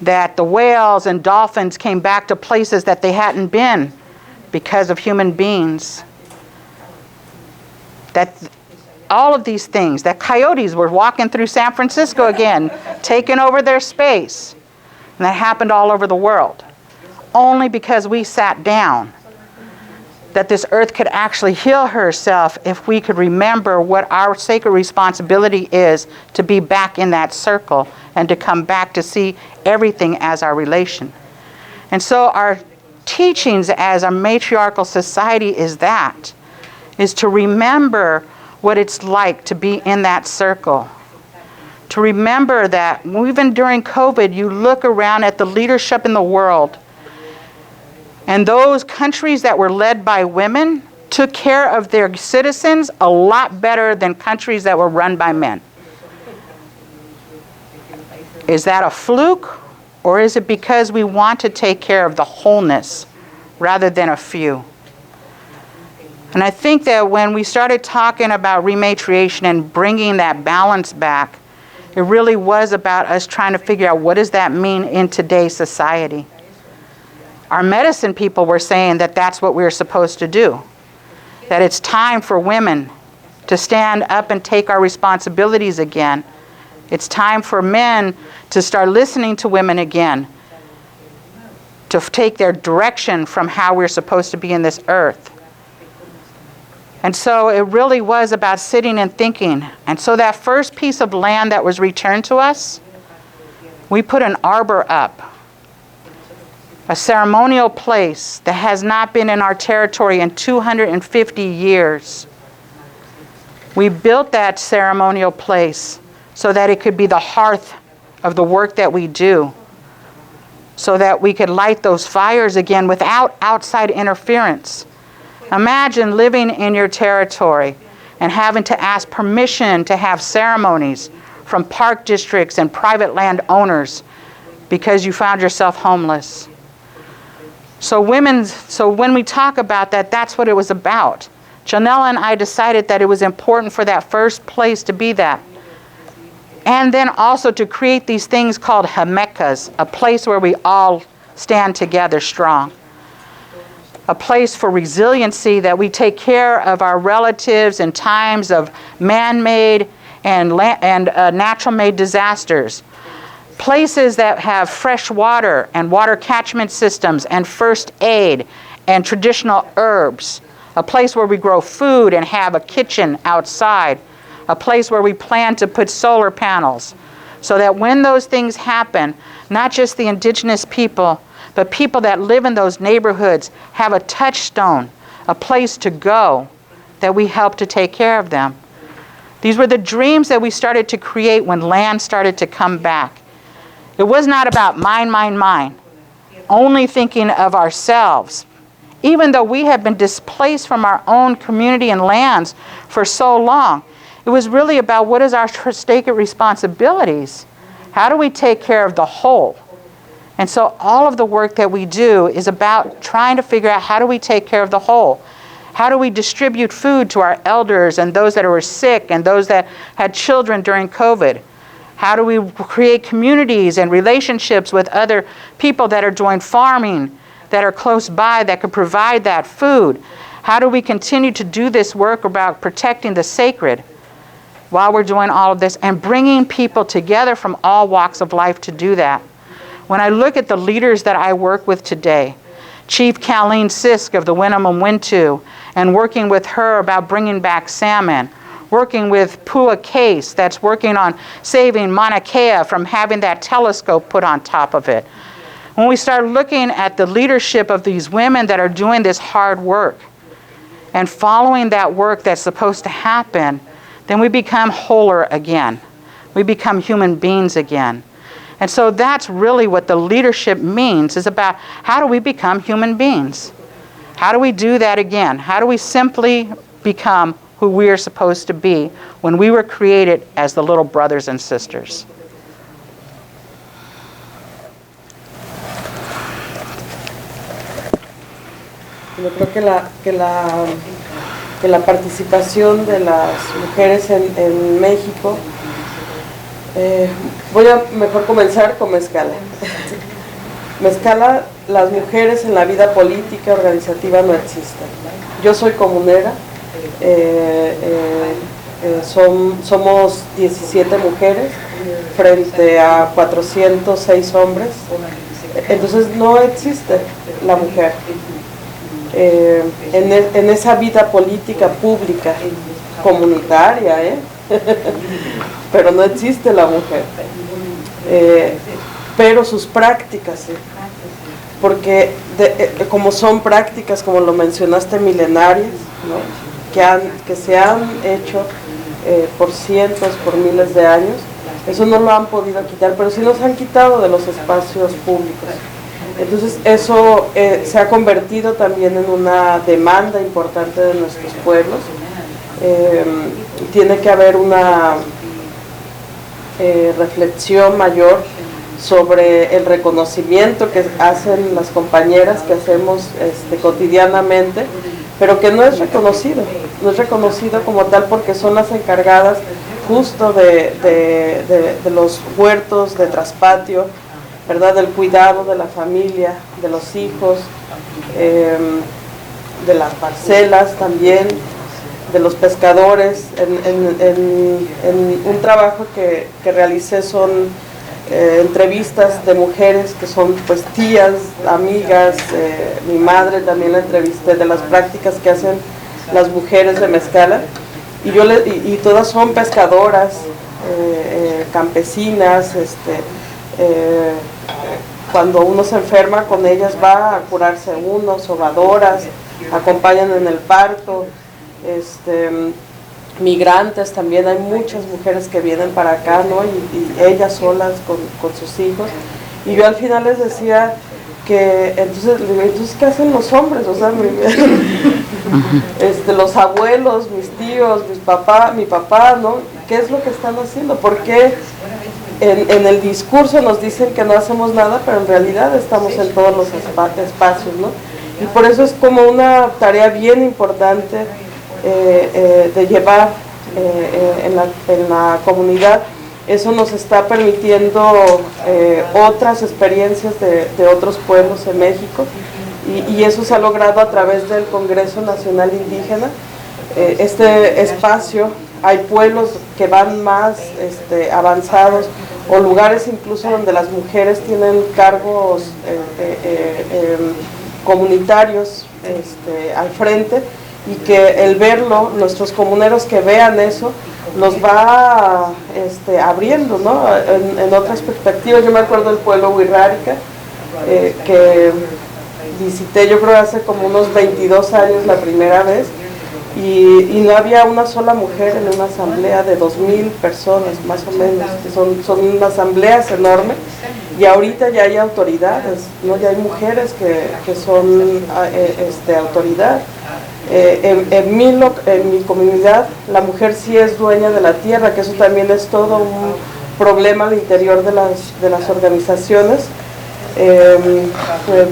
that the whales and dolphins came back to places that they hadn't been because of human beings, that all of these things, that coyotes were walking through San Francisco again, taking over their space. And that happened all over the world. Only because we sat down. That this earth could actually heal herself if we could remember what our sacred responsibility is to be back in that circle and to come back to see everything as our relation. And so our teachings as a matriarchal society is to remember what it's like to be in that circle. to remember that even during COVID, you look around at the leadership in the world, and those countries that were led by women took care of their citizens a lot better than countries that were run by men. Is that a fluke, or is it because we want to take care of the wholeness rather than a few? And I think that when we started talking about rematriation and bringing that balance back, it really was about us trying to figure out what does that mean in today's society. Our medicine people were saying that that's what we're supposed to do, that it's time for women to stand up and take our responsibilities again. It's time for men to start listening to women again, to take their direction from how we're supposed to be in this earth. And so it really was about sitting and thinking. And so that first piece of land that was returned to us, we put an arbor up, a ceremonial place that has not been in our territory in 250 years. We built that ceremonial place so that it could be the hearth of the work that we do, so that we could light those fires again without outside interference. Imagine living in your territory and having to ask permission to have ceremonies from park districts and private land owners because you found yourself homeless. So when we talk about that, that's what it was about. Janella and I decided that it was important for that first place to be that. And then also to create these things called Hamekas, a place where we all stand together strong. A place for resiliency, that we take care of our relatives in times of man-made and natural-made disasters. Places that have fresh water and water catchment systems and first aid and traditional herbs. A place where we grow food and have a kitchen outside. A place where we plan to put solar panels so that when those things happen, not just the indigenous people, but people that live in those neighborhoods have a touchstone, a place to go, that we help to take care of them. These were the dreams that we started to create when land started to come back. It was not about mine, only thinking of ourselves. Even though we had been displaced from our own community and lands for so long, it was really about what is our sacred responsibilities? How do we take care of the whole? And so all of the work that we do is about trying to figure out how do we take care of the whole? How do we distribute food to our elders and those that were sick and those that had children during COVID? How do we create communities and relationships with other people that are doing farming, that are close by, that could provide that food? How do we continue to do this work about protecting the sacred while we're doing all of this and bringing people together from all walks of life to do that? When I look at the leaders that I work with today, Chief Colleen Sisk of the Winnemem-Wintu, and working with her about bringing back salmon, working with Pua Case that's working on saving Mauna Kea from having that telescope put on top of it. When we start looking at the leadership of these women that are doing this hard work and following that work that's supposed to happen, then we become wholer again. We become human beings again. And so that's really what the leadership means, is about how do we become human beings? How do we do that again? How do we simply become who we are supposed to be when we were created as the little brothers and sisters? Yo creo que la participación de las mujeres en México, voy a mejor comenzar con Mezcala. Mezcala, las mujeres en la vida política organizativa no existen. Yo soy comunera, somos 17 mujeres frente a 406 hombres, entonces no existe la mujer en esa vida política pública, comunitaria, pero no existe la mujer, pero sus prácticas, porque como son prácticas, como lo mencionaste, milenarias, ¿no? que se han hecho por cientos, por miles de años, Eso no lo han podido quitar, pero sí nos han quitado de los espacios públicos. Entonces eso se ha convertido también en una demanda importante de nuestros pueblos. Tiene que haber una reflexión mayor sobre el reconocimiento que hacen las compañeras, que hacemos cotidianamente, pero que no es reconocido como tal, porque son las encargadas justo de los huertos de traspatio, ¿verdad? Del cuidado de la familia, de los hijos, de las parcelas también, de los pescadores. En un trabajo que realicé son entrevistas de mujeres que son pues tías, amigas, mi madre también la entrevisté, de las prácticas que hacen las mujeres de Mezcala, y todas son pescadoras, campesinas. Cuando uno se enferma, con ellas va a curarse uno, sobadoras, acompañan en el parto, migrantes también, hay muchas mujeres que vienen para acá, ¿no? Y ellas solas con sus hijos. Y yo al final les decía que, entonces ¿qué hacen los hombres? O sea, los abuelos, mis tíos, mi papá, ¿no? ¿Qué es lo que están haciendo? ¿Por qué en el discurso nos dicen que no hacemos nada, pero en realidad estamos en todos los espacios, ¿no? Y por eso es como una tarea bien importante de llevar en la comunidad. Eso nos está permitiendo otras experiencias de otros pueblos en México, y eso se ha logrado a través del Congreso Nacional Indígena. Este espacio, hay pueblos que van más avanzados, o lugares incluso donde las mujeres tienen cargos comunitarios al frente, y que el verlo, nuestros comuneros que vean eso, nos va abriendo, ¿no? en otras perspectivas. Yo me acuerdo del pueblo Huirrárica, que visité yo creo hace como unos 22 años la primera vez, y no había una sola mujer en una asamblea de 2,000 personas más o menos, que son asambleas enormes, y ahorita ya hay autoridades, ¿no? Ya hay mujeres que son autoridad. En mi comunidad la mujer sí es dueña de la tierra, que eso también es todo un problema al interior de las organizaciones,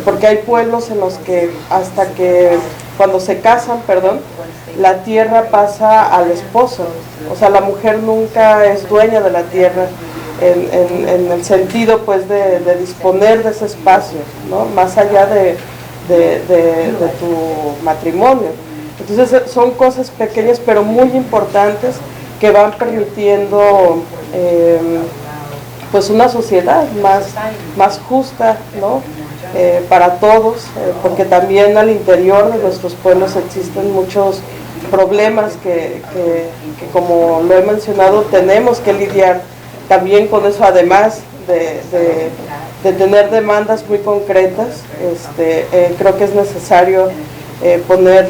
porque hay pueblos en los que cuando se casan, la tierra pasa al esposo. O sea, la mujer nunca es dueña de la tierra en el sentido pues de disponer de ese espacio, ¿no? Más allá de tu matrimonio. Entonces son cosas pequeñas pero muy importantes que van permitiendo pues una sociedad más justa, ¿no? Para todos, porque también al interior de nuestros pueblos existen muchos problemas que como lo he mencionado, tenemos que lidiar también con eso, además de tener demandas muy concretas. Creo que es necesario poner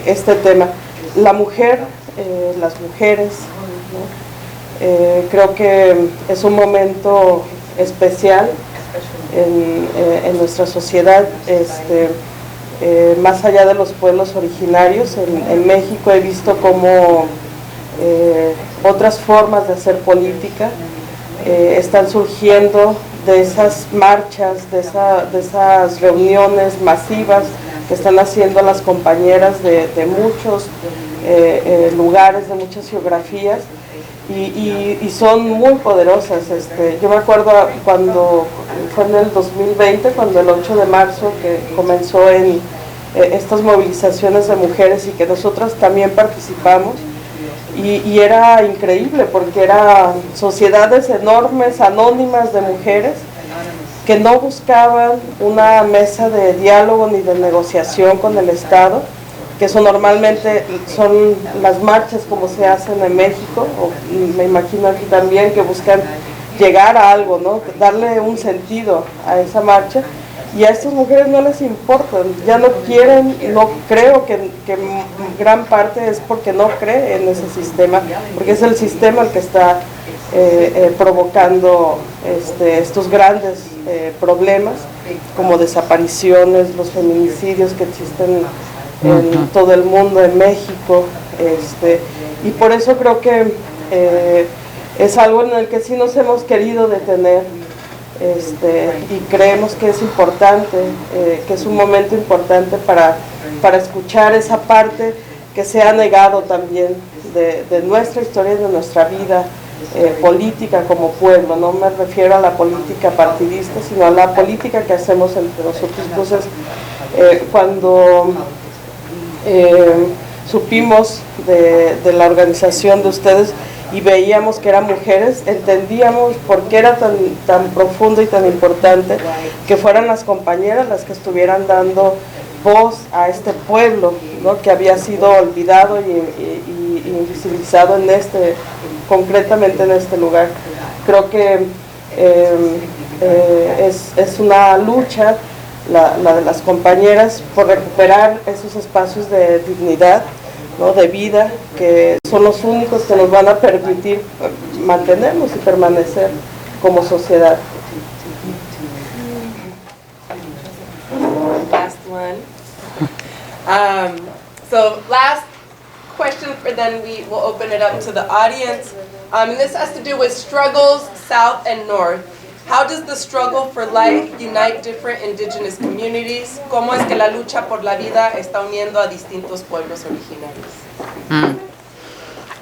este tema. La mujer, las mujeres, ¿no? Creo que es un momento especial en nuestra sociedad, más allá de los pueblos originarios. En México he visto como otras formas de hacer política están surgiendo de esas marchas, de esas reuniones masivas que están haciendo las compañeras de muchos lugares, de muchas geografías, y son muy poderosas. Yo me acuerdo cuando fue en el 2020, cuando el 8 de marzo que comenzó en estas movilizaciones de mujeres, y que nosotras también participamos, y era increíble porque eran sociedades enormes, anónimas, de mujeres que no buscaban una mesa de diálogo ni de negociación con el Estado, que eso normalmente son las marchas como se hacen en México, o me imagino aquí también, que buscan llegar a algo, ¿no? Darle un sentido a esa marcha. y a estas mujeres no les importan, ya no quieren, no creo que gran parte es porque no cree en ese sistema, porque es el sistema el que está provocando estos grandes problemas como desapariciones, los feminicidios que existen en todo el mundo, en México, y por eso creo que es algo en el que sí nos hemos querido detener, y creemos que es importante, que es un momento importante para escuchar esa parte que se ha negado también de nuestra historia y de nuestra vida política como pueblo. No me refiero a la política partidista, sino a la política que hacemos entre nosotros. Entonces, cuando supimos de la organización de ustedes y veíamos que eran mujeres, entendíamos por qué era tan profundo y tan importante que fueran las compañeras las que estuvieran dando voz a este pueblo, ¿no?, que había sido olvidado y invisibilizado concretamente en este lugar. Creo que es una lucha la de las compañeras por recuperar esos espacios de dignidad, ¿no?, de vida, que son los únicos que nos van a permitir mantenernos y permanecer como sociedad. Last one. So last question, then we will open it up to the audience. And this has to do with struggles, South and North. How does the struggle for life unite different indigenous communities? ¿Cómo es que la lucha por la vida está uniendo a distintos pueblos originarios?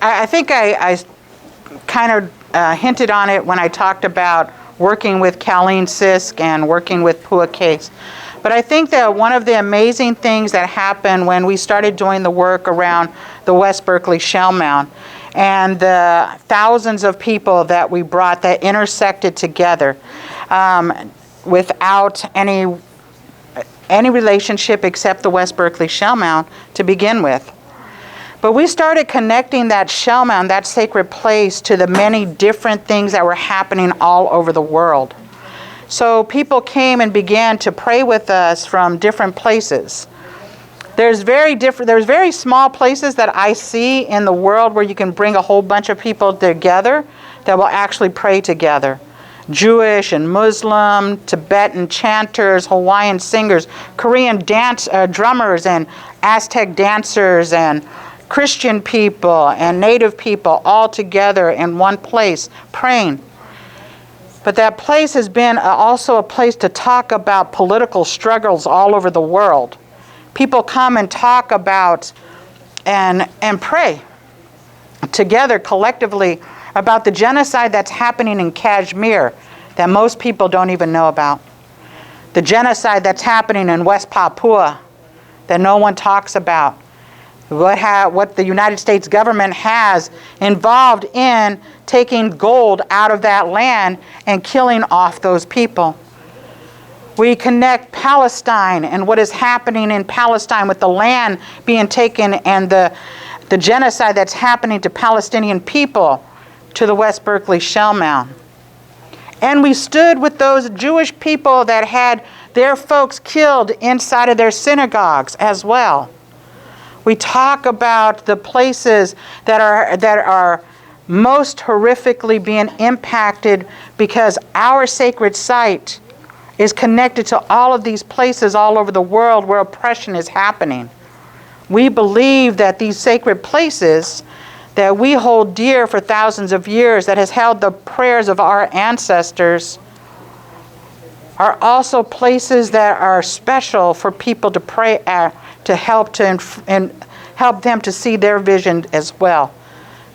I think I kind of hinted on it when I talked about working with Colleen Sisk and working with Pua Case. But I think that one of the amazing things that happened when we started doing the work around the West Berkeley Shell Mound and the thousands of people that we brought that intersected together without any relationship except the West Berkeley Shell Mound to begin with. But we started connecting that shell mound, that sacred place, to the many different things that were happening all over the world. So people came and began to pray with us from different places. There's very small places that I see in the world where you can bring a whole bunch of people together that will actually pray together. Jewish and Muslim, Tibetan chanters, Hawaiian singers, Korean drummers and Aztec dancers, and Christian people and Native people all together in one place praying. But that place has been also a place to talk about political struggles all over the world. People come and talk about and pray together collectively about the genocide that's happening in Kashmir that most people don't even know about. The genocide that's happening in West Papua that no one talks about. What the United States government has involved in taking gold out of that land and killing off those people. We connect Palestine and what is happening in Palestine with the land being taken and the genocide that's happening to Palestinian people to the West Berkeley Shell Mound. And we stood with those Jewish people that had their folks killed inside of their synagogues as well. We talk about the places that are most horrifically being impacted because our sacred site is connected to all of these places all over the world where oppression is happening. We believe that these sacred places that we hold dear for thousands of years, that has held the prayers of our ancestors, are also places that are special for people to pray at, to help help them to see their vision as well.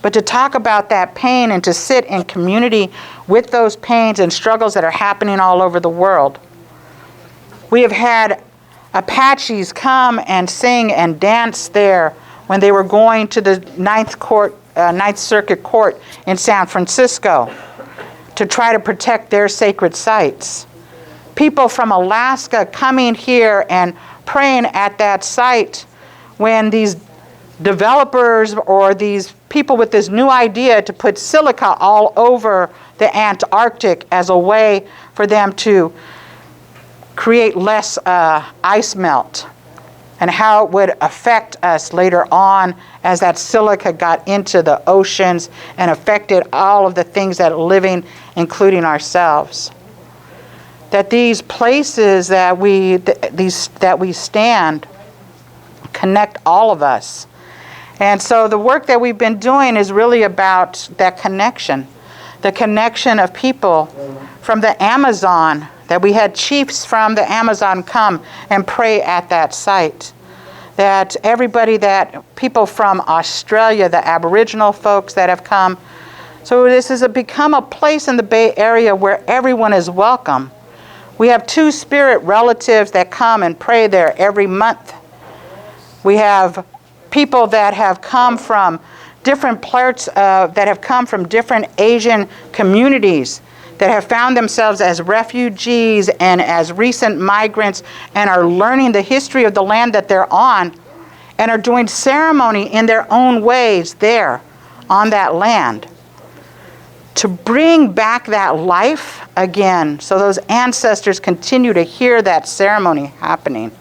But to talk about that pain and to sit in community with those pains and struggles that are happening all over the world. We have had Apaches come and sing and dance there when they were going to the Ninth Circuit Court in San Francisco to try to protect their sacred sites. People from Alaska coming here and praying at that site when these developers or these people with this new idea to put silica all over the Antarctic as a way for them to create less ice melt, and how it would affect us later on as that silica got into the oceans and affected all of the things that are living, including ourselves. That these places that we stand connect all of us. And so the work that we've been doing is really about that connection, the connection of people from the Amazon, that we had chiefs from the Amazon come and pray at that site. That people from Australia, the Aboriginal folks that have come. So this has become a place in the Bay Area where everyone is welcome. We have two-spirit relatives that come and pray there every month. We have people that have come from different parts that have come from different Asian communities that have found themselves as refugees and as recent migrants and are learning the history of the land that they're on and are doing ceremony in their own ways there on that land. To bring back that life again, so those ancestors continue to hear that ceremony happening,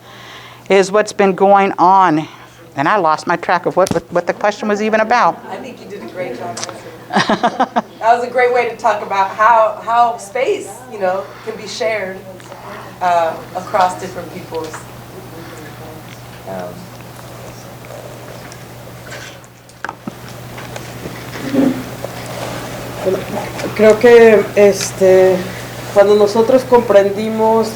is what's been going on. And I lost my track of what the question was even about. I think you did a great job answering. That was a great way to talk about how space, can be shared across different peoples. Creo que cuando nosotros comprendimos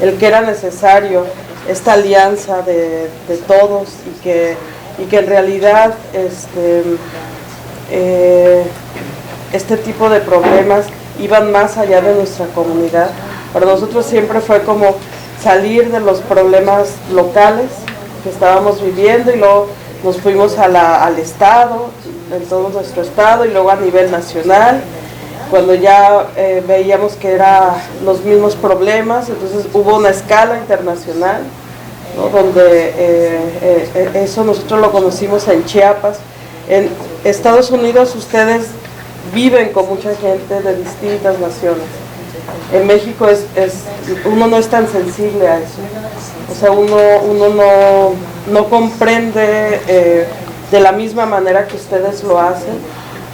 el que era necesario esta alianza de todos y que en realidad este tipo de problemas iban más allá de nuestra comunidad. Para nosotros siempre fue como salir de los problemas locales que estábamos viviendo y luego nos fuimos al estado, en todo nuestro estado, y luego a nivel nacional. Cuando ya veíamos que eran los mismos problemas, entonces hubo una escala internacional, ¿no? Donde eso nosotros lo conocimos en Chiapas. En Estados Unidos ustedes viven con mucha gente de distintas naciones. En México uno no es tan sensible a eso. O sea, uno no comprende de la misma manera que ustedes lo hacen,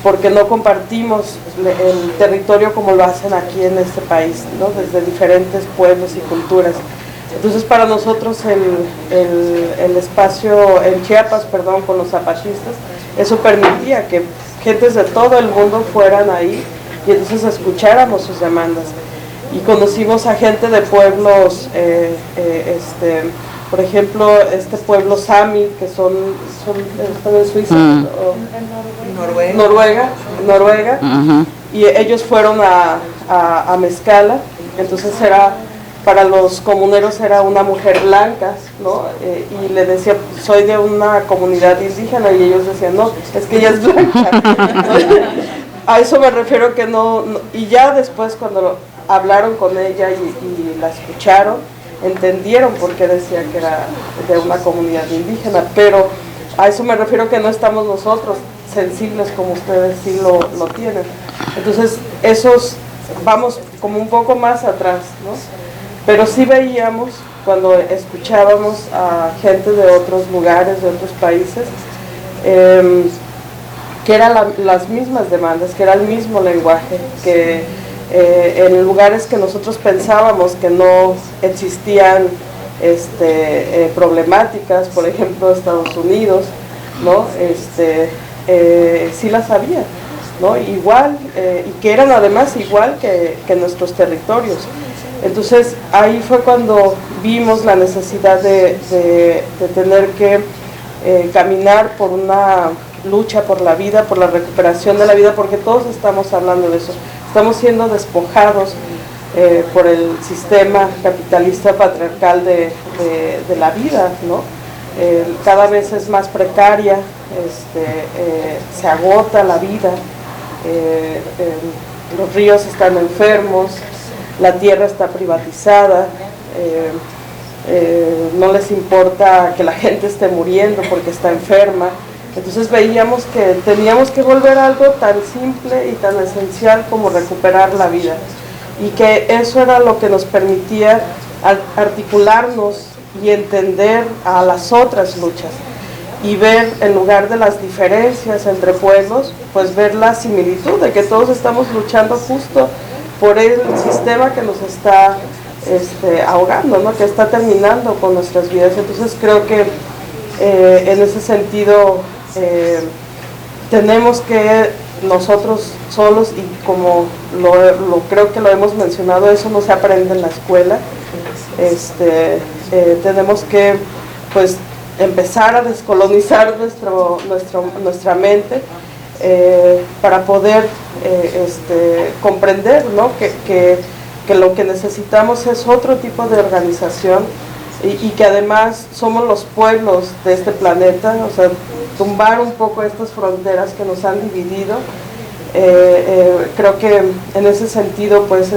porque no compartimos el territorio como lo hacen aquí en este país, ¿no? Desde diferentes pueblos y culturas. Entonces para nosotros el espacio en Chiapas, con los zapatistas, eso permitía que gentes de todo el mundo fueran ahí y entonces escucháramos sus demandas. Y conocimos a gente de pueblos, por ejemplo, este pueblo Sami, que están en Suiza, Noruega, y ellos fueron a Mezcala. Entonces para los comuneros era una mujer blanca, ¿no? Y le decía, soy de una comunidad indígena, y ellos decían, no, es que ella es blanca. A eso me refiero que no, y ya después cuando hablaron con ella y la escucharon, entendieron por qué decía que era de una comunidad indígena, pero a eso me refiero que no estamos nosotros sensibles como ustedes sí lo tienen. Entonces vamos como un poco más atrás, ¿no? Pero sí veíamos, cuando escuchábamos a gente de otros lugares, de otros países, que eran las mismas demandas, que era el mismo lenguaje, que en lugares que nosotros pensábamos que no existían problemáticas, por ejemplo Estados Unidos, ¿no? Sí las había, ¿no? Igual, y que eran además igual que nuestros territorios. Entonces ahí fue cuando vimos la necesidad de tener que caminar por una lucha por la vida, por la recuperación de la vida, porque todos estamos hablando de eso. Estamos siendo despojados por el sistema capitalista patriarcal de la vida, ¿no? Cada vez es más precaria, se agota la vida, los ríos están enfermos, la tierra está privatizada, no les importa que la gente esté muriendo porque está enferma. Entonces veíamos que teníamos que volver a algo tan simple y tan esencial como recuperar la vida. y que eso era lo que nos permitía articularnos y entender a las otras luchas y ver, en lugar de las diferencias entre pueblos, pues ver la similitud de que todos estamos luchando justo por el sistema que nos está ahogando, ¿no? Que está terminando con nuestras vidas. Entonces creo que en ese sentido tenemos que nosotros solos, y como creo que lo hemos mencionado, eso no se aprende en la escuela, tenemos que pues empezar a descolonizar nuestra mente para poder comprender, ¿no? que lo que necesitamos es otro tipo de organización y que además somos los pueblos de este planeta, o sea, tumbar un poco estas fronteras que nos han dividido. Creo que en ese sentido pues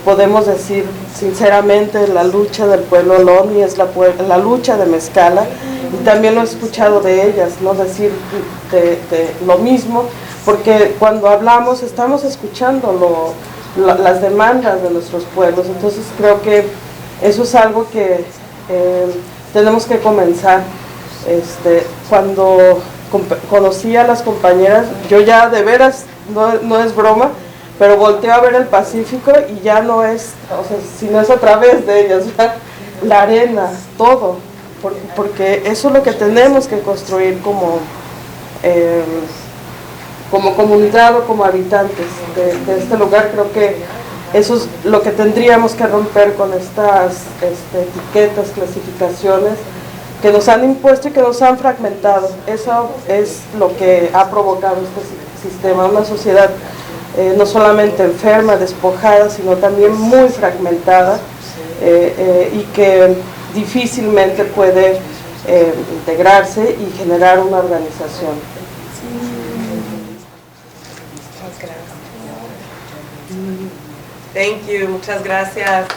podemos decir sinceramente la lucha del pueblo Ohlone es la lucha de Mezcala, y también lo he escuchado de ellas, ¿no? Decir de lo mismo, porque cuando hablamos estamos escuchando las demandas de nuestros pueblos. Entonces creo que eso es algo que tenemos que comenzar. Cuando conocí a las compañeras, yo ya de veras, no es broma, pero volteo a ver el Pacífico y ya no es, o sea, sino es a través de ellas, la arena, todo, porque eso es lo que tenemos que construir como comunidad o como habitantes de este lugar. Creo que eso es lo que tendríamos que romper con estas etiquetas, clasificaciones que nos han impuesto y que nos han fragmentado. Eso es lo que ha provocado este sistema, una sociedad no solamente enferma, despojada, sino también muy fragmentada, y que difícilmente puede integrarse y generar una organización. Thank you, muchas gracias.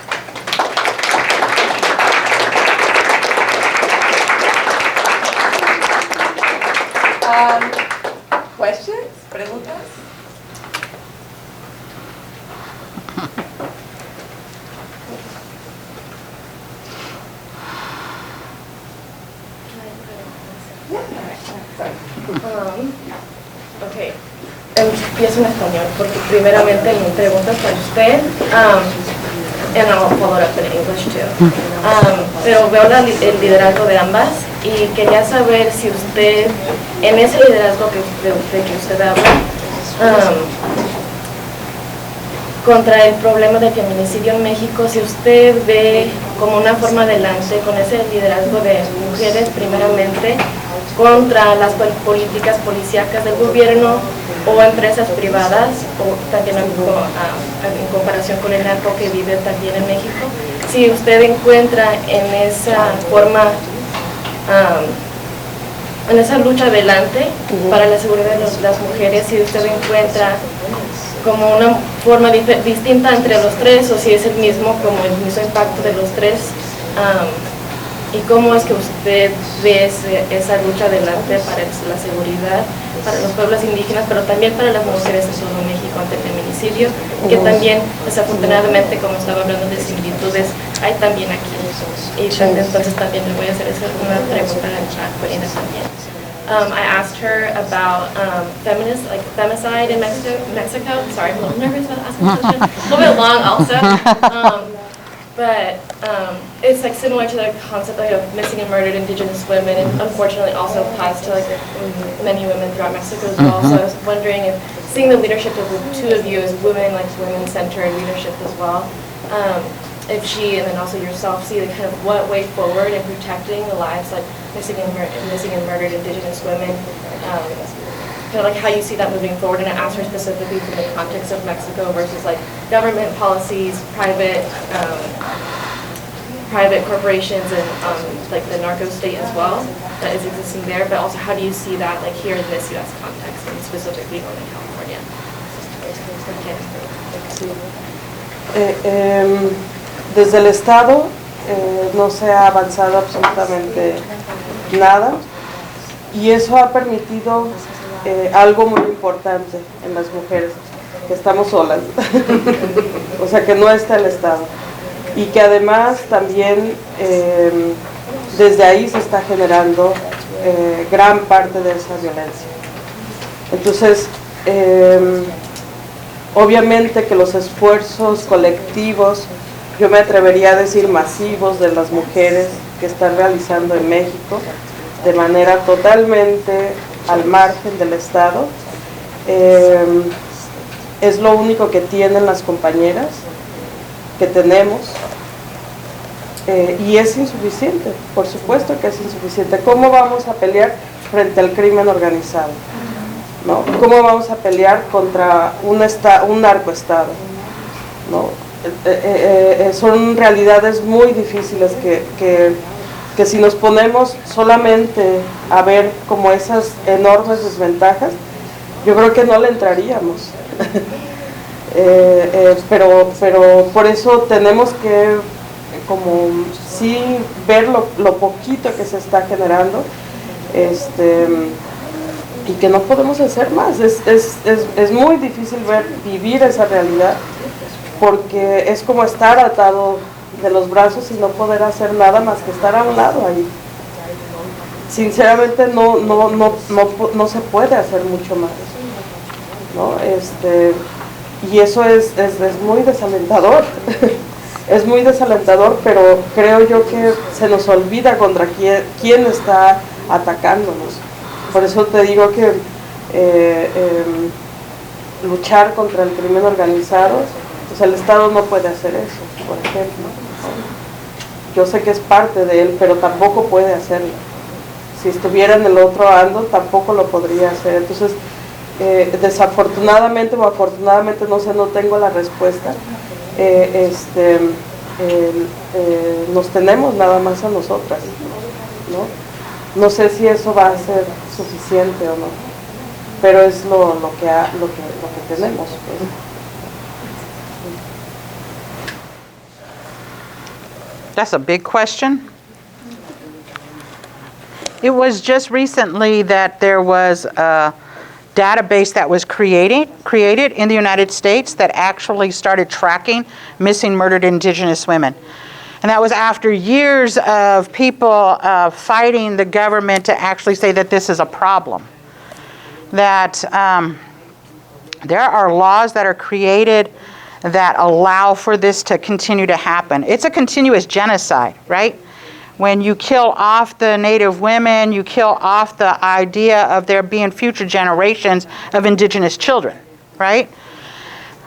Questions? ¿Preguntas? Ok, empiezo en español porque primeramente mi pregunta es para usted, and I'll follow it up in English too. Pero veo el liderazgo de ambas y quería saber si usted, en ese liderazgo de que usted habla, contra el problema del feminicidio en México, si usted ve como una forma adelante con ese liderazgo de mujeres primeramente contra las políticas policíacas del gobierno o empresas privadas, o también en comparación con el narco que vive también en México, si usted encuentra en esa forma, en esa lucha adelante para la seguridad de las mujeres, si usted encuentra como una forma distinta entre los tres, o si es el mismo, como el mismo impacto de los tres, y cómo es que usted ve esa lucha adelante para la seguridad, para los pueblos indígenas, pero también para las mujeres en todo México ante el feminicidio, que también, desafortunadamente, como estaba hablando de similitudes, hay también aquí. Y entonces también le voy a hacer una pregunta a Corina también. I asked her about femicide in Mexico. Sorry, I'm a little nervous about asking this question. A little bit long also. But it's like similar to the concept of missing and murdered Indigenous women, and unfortunately also applies to like many women throughout Mexico as well. So I was wondering if seeing the leadership of the two of you as women, like women-centered leadership as well, if she and then also yourself see the kind of what way forward in protecting the lives like missing and murdered Indigenous women, kind of like how you see that moving forward, and I asked her specifically from the context of Mexico versus like government policies, private corporations, and like the narco state as well that is existing there, but also how do you see that like here in this U.S. context and specifically Northern California? Desde el Estado no se ha avanzado absolutamente nada, y eso ha permitido algo muy importante en las mujeres, que estamos solas, o sea, que no está el Estado. Y que además también desde ahí se está generando gran parte de esa violencia. Entonces, obviamente que los esfuerzos colectivos, yo me atrevería a decir masivos, de las mujeres que están realizando en México, de manera totalmente al margen del Estado, es lo único que tienen las compañeras, que tenemos, y es insuficiente, por supuesto que es insuficiente. ¿Cómo vamos a pelear frente al crimen organizado? ¿No? ¿Cómo vamos a pelear contra un narcoestado? ¿No? Son realidades muy difíciles que si nos ponemos solamente a ver como esas enormes desventajas, yo creo que no le entraríamos. Pero por eso tenemos que como sí ver lo poquito que se está generando, y que no podemos hacer más. Es muy difícil vivir esa realidad, porque es como estar atado de los brazos y no poder hacer nada más que estar a un lado ahí. Sinceramente no se puede hacer mucho más, ¿no? Y eso es muy desalentador. Es muy desalentador, pero creo yo que se nos olvida contra quién está atacándonos. Por eso te digo que luchar contra el crimen organizado, pues el Estado no puede hacer eso, por ejemplo. Yo sé que es parte de él, pero tampoco puede hacerlo. Si estuviera en el otro ando, tampoco lo podría hacer. Entonces, desafortunadamente o afortunadamente, no sé, no tengo la respuesta. Nos tenemos nada más a nosotras, ¿no? No sé si eso va a ser suficiente o no, pero es lo que tenemos, pues. That's a big question. It was just recently that there was a database that was created in the United States that actually started tracking missing, murdered Indigenous women. And that was after years of people fighting the government to actually say that this is a problem. That there are laws that are created that allow for this to continue to happen. It's a continuous genocide, right? When you kill off the Native women, you kill off the idea of there being future generations of Indigenous children, right?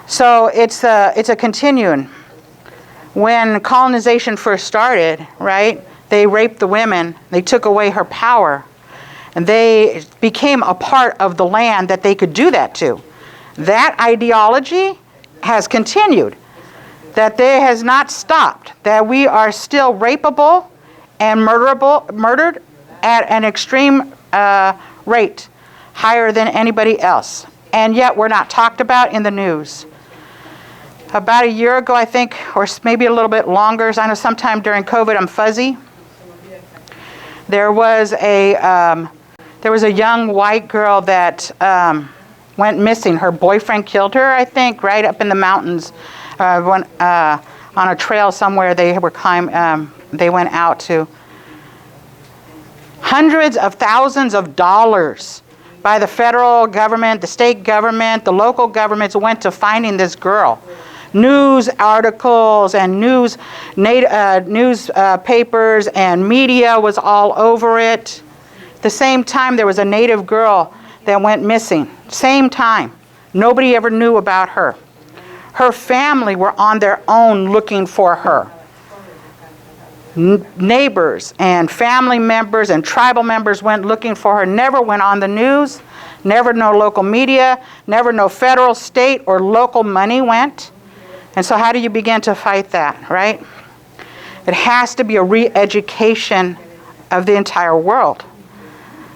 So it's a continuum. When colonization first started, right, they raped the women, they took away her power, and they became a part of the land that they could do that to. That ideology has continued, that there has not stopped, that we are still rapeable and murdered at an extreme rate, higher than anybody else. And yet we're not talked about in the news. About a year ago, I think, or maybe a little bit longer, I know sometime during COVID, I'm fuzzy, there was a young white girl that went missing. Her boyfriend killed her, I think, right up in the mountains, on a trail somewhere they went out to. Hundreds of thousands of dollars by the federal government, the state government, the local governments went to finding this girl. News articles and newspapers and media was all over it. At the same time, there was a Native girl that went missing. Same time. Nobody ever knew about her. Her family were on their own looking for her. Neighbors and family members and tribal members went looking for her, never went on the news, never no local media, never no federal, state, or local money went. And so how do you begin to fight that, right? It has to be a re-education of the entire world.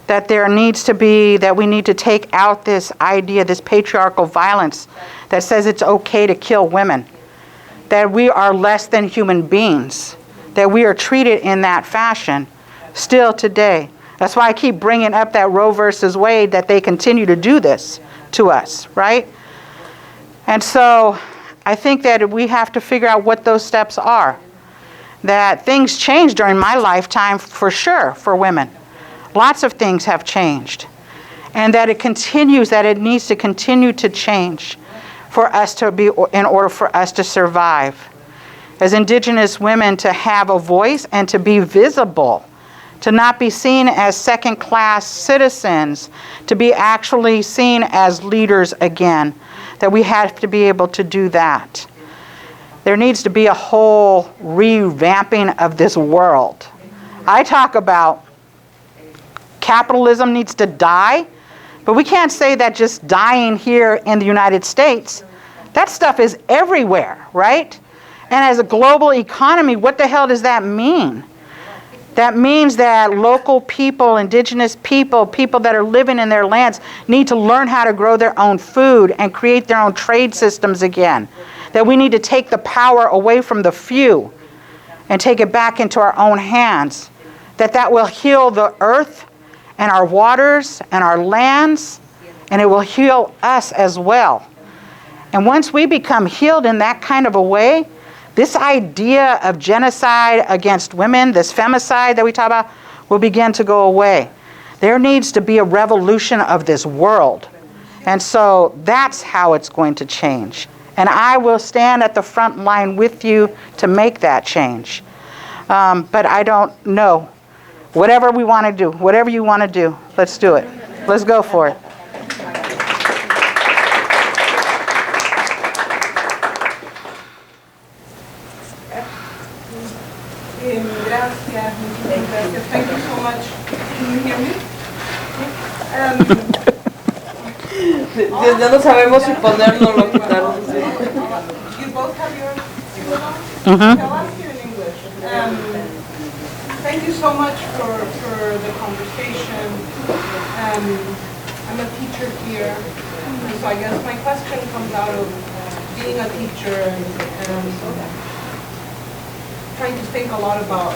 That there needs to be, that we need to take out this idea, this patriarchal violence that says it's okay to kill women. That we are less than human beings. That we are treated in that fashion still today. That's why I keep bringing up that Roe versus Wade, that they continue to do this to us, right? And so I think that we have to figure out what those steps are. That things changed during my lifetime for sure for women. Lots of things have changed. And that it continues, that it needs to continue to change for us to be, in order for us to survive. As Indigenous women, to have a voice and to be visible, to not be seen as second-class citizens, to be actually seen as leaders again, that we have to be able to do that. There needs to be a whole revamping of this world. I talk about capitalism needs to die, but we can't say that just dying here in the United States. That stuff is everywhere, right? And as a global economy, what the hell does that mean? That means that local people, Indigenous people, people that are living in their lands need to learn how to grow their own food and create their own trade systems again. That we need to take the power away from the few and take it back into our own hands. That will heal the earth and our waters and our lands, and it will heal us as well. And once we become healed in that kind of a way, this idea of genocide against women, this femicide that we talk about, will begin to go away. There needs to be a revolution of this world. And so that's how it's going to change. And I will stand at the front line with you to make that change. But I don't know. Whatever we want to do, whatever you want to do, let's do it. Let's go for it. Gracias, muchas gracias. Thank you so much. Can you hear me? Ya no sabemos si ponerlo o lo quitarlo. You both have your school on? I'll ask you in English. Thank you so much for the conversation. I'm a teacher here, so I guess my question comes out of being a teacher and trying to think a lot about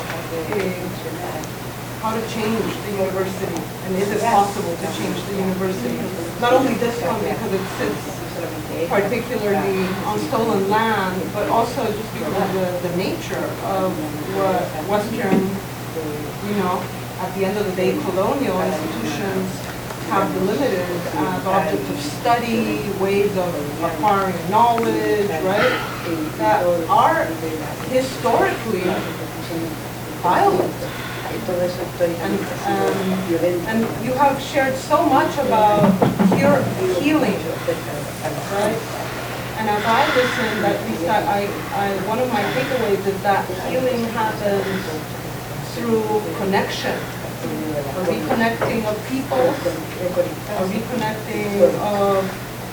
how to change the university, and is it possible to change the university? Not only this one because it sits particularly on stolen land, but also just because of the nature of what Western, at the end of the day, colonial institutions have delimited as objects of study, ways of acquiring knowledge, right? That are historically violent. And you have shared so much about healing, right? And as I listen, at least one of my takeaways is that healing happens through connection. A reconnecting of people, a reconnecting of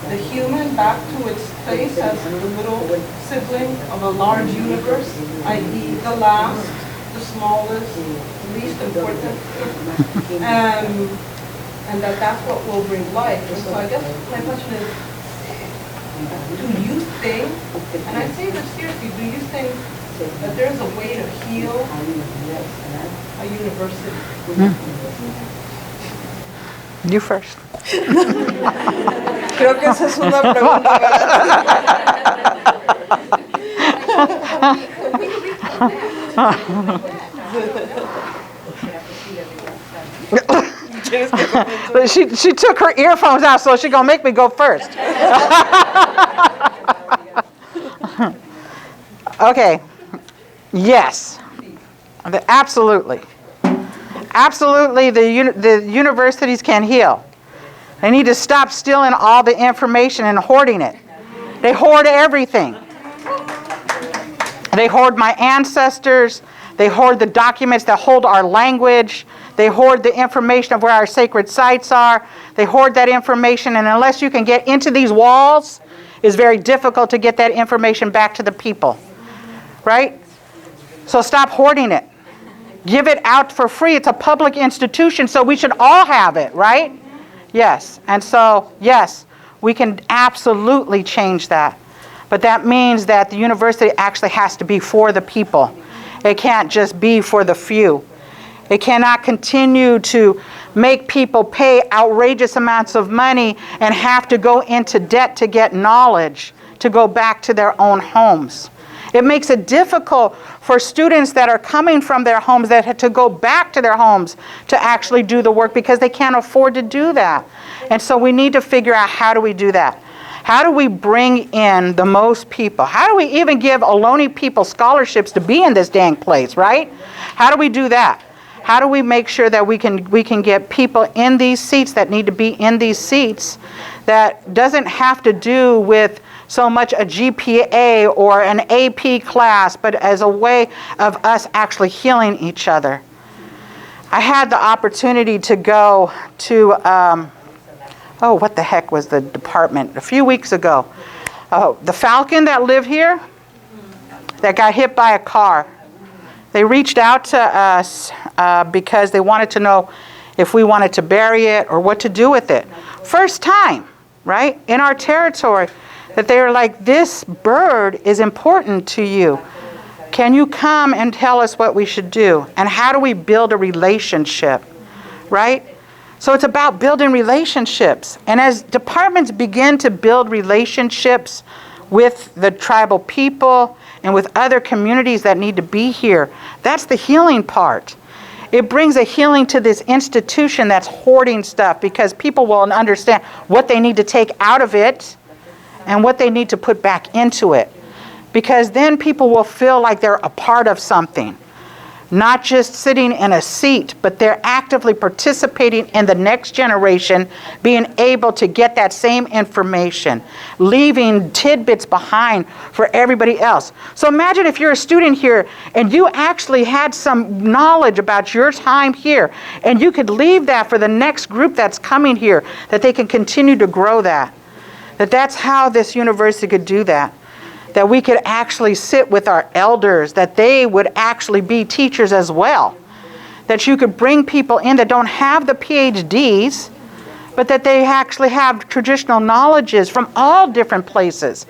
the human back to its place as the little sibling of a large universe, i.e. the last, the smallest, least important, and that's what will bring life. And so I guess my question is, do you think, and I say this seriously, do you think that there's a way to heal a university? You first. Creo que esa es una pregunta But she took her earphones out, so she's going to make me go first. Okay. Yes. Absolutely. Absolutely, the universities can heal. They need to stop stealing all the information and hoarding it. They hoard everything. They hoard my ancestors. They hoard the documents that hold our language. They hoard the information of where our sacred sites are. They hoard that information, and unless you can get into these walls, it's very difficult to get that information back to the people. Right? So stop hoarding it. Give it out for free. It's a public institution, so we should all have it, right? Yes. And so, yes, we can absolutely change that. But that means that the university actually has to be for the people. It can't just be for the few. It cannot continue to make people pay outrageous amounts of money and have to go into debt to get knowledge. to go back to their own homes. It makes it difficult for students that are coming from their homes that had to go back to their homes to actually do the work because they can't afford to do that. And so we need to figure out, how do we do that? How do we bring in the most people? How do we even give Ohlone people scholarships to be in this dang place, right? How do we do that? How do we make sure that we can get people in these seats that need to be in these seats, that doesn't have to do with so much a GPA or an AP class, but as a way of us actually healing each other? I had the opportunity to go to, what the heck was the department? A few weeks ago. The Falcon that lived here, that got hit by a car. They reached out to us because they wanted to know if we wanted to bury it or what to do with it. First time, right, in our territory, that they were like, this bird is important to you. Can you come and tell us what we should do? And how do we build a relationship, right? So it's about building relationships. And as departments begin to build relationships with the tribal people and with other communities that need to be here, that's the healing part. It brings a healing to this institution that's hoarding stuff, because people will understand what they need to take out of it and what they need to put back into it. Because then people will feel like they're a part of something. Not just sitting in a seat, but they're actively participating in the next generation, being able to get that same information, leaving tidbits behind for everybody else. So imagine if you're a student here and you actually had some knowledge about your time here, and you could leave that for the next group that's coming here, that they can continue to grow that. That's how this university could do that. That we could actually sit with our elders, that they would actually be teachers as well. That you could bring people in that don't have the PhDs, but that they actually have traditional knowledges from all different places.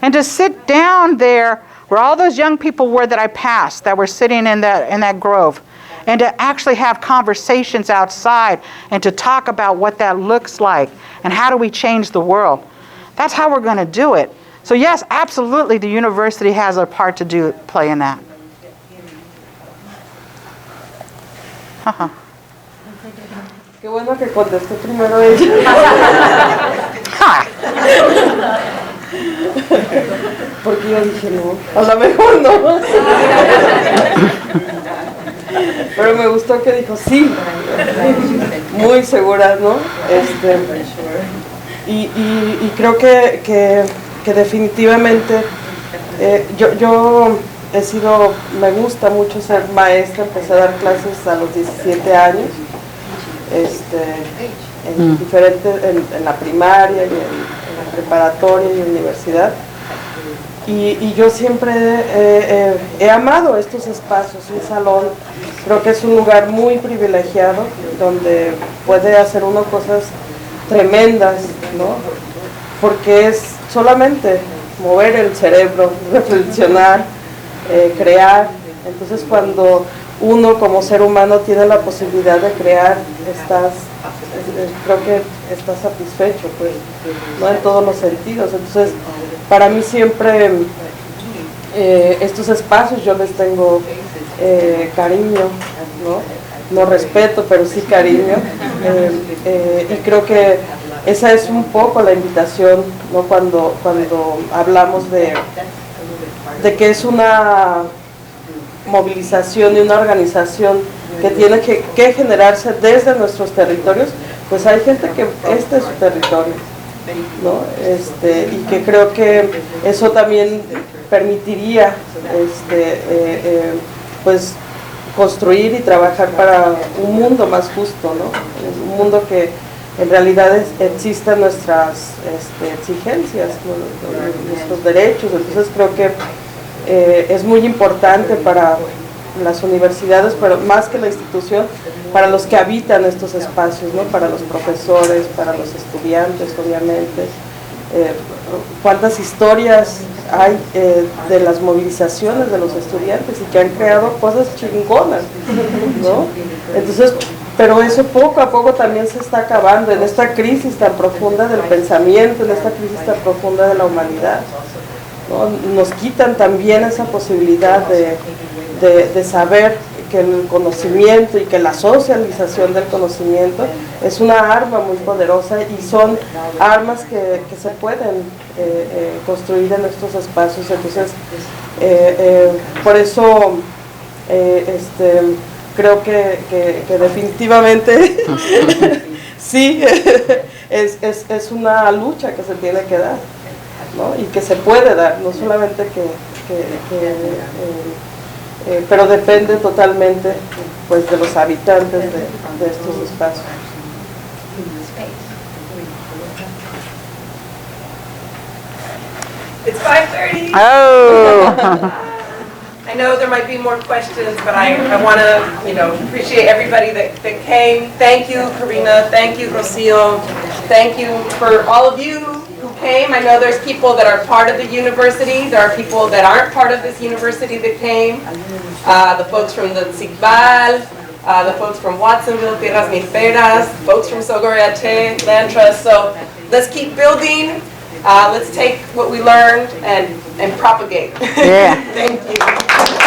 And to sit down there where all those young people were that I passed, that were sitting in that grove, and to actually have conversations outside and to talk about what that looks like and how do we change the world. That's how we're going to do it. So yes, absolutely, the university has a part to play in that. Qué bueno que contesté primero ella. Porque yo dije, no, a lo mejor no. Pero me gustó que dijo sí. Muy segura, ¿no? Y creo que definitivamente yo me gusta mucho ser maestra. Empecé a dar clases a los 17 años, en la primaria y en la preparatoria y universidad. Y yo siempre he amado estos espacios. Un salón creo que es un lugar muy privilegiado donde puede hacer uno cosas tremendas, ¿no? Porque es solamente mover el cerebro, reflexionar, crear. Entonces cuando uno como ser humano tiene la posibilidad de crear, creo que estás satisfecho, pues, ¿no? En todos los sentidos. Entonces para mí siempre estos espacios yo les tengo cariño, ¿no? No respeto, pero sí cariño, y creo que esa es un poco la invitación, ¿no? Cuando hablamos de que es una movilización y una organización que tiene que generarse desde nuestros territorios, pues hay gente que este es su territorio, ¿no? Y que creo que eso también permitiría pues construir y trabajar para un mundo más justo, ¿no? Un mundo que en realidad existan nuestras exigencias, ¿no? Nuestros derechos. Entonces creo que es muy importante para las universidades, pero más que la institución, para los que habitan estos espacios, ¿no? Para los profesores, para los estudiantes, obviamente. Cuántas historias hay de las movilizaciones de los estudiantes y que han creado cosas chingonas, ¿no? Entonces, Pero eso poco a poco también se está acabando en esta crisis tan profunda del pensamiento, en esta crisis tan profunda de la humanidad, ¿no? Nos quitan también esa posibilidad de saber que el conocimiento y que la socialización del conocimiento es una arma muy poderosa y son armas que se pueden construir en estos espacios. Entonces, por eso creo que definitivamente sí, es una lucha que se tiene que dar, ¿no? Y que se puede dar, no solamente pero depende totalmente pues de los habitantes de estos espacios. It's 5:30. Oh. I know there might be more questions, but I want to, appreciate everybody that came. Thank you, Karina. Thank you, Rocio. Thank you for all of you who came. I know there's people that are part of the university. There are people that aren't part of this university that came. The folks from the Tzikbal, the folks from Watsonville, Tierras Milperas, folks from Sogoreache, Land Trust. So let's keep building. Let's take what we learned and propagate. Yeah. Thank you.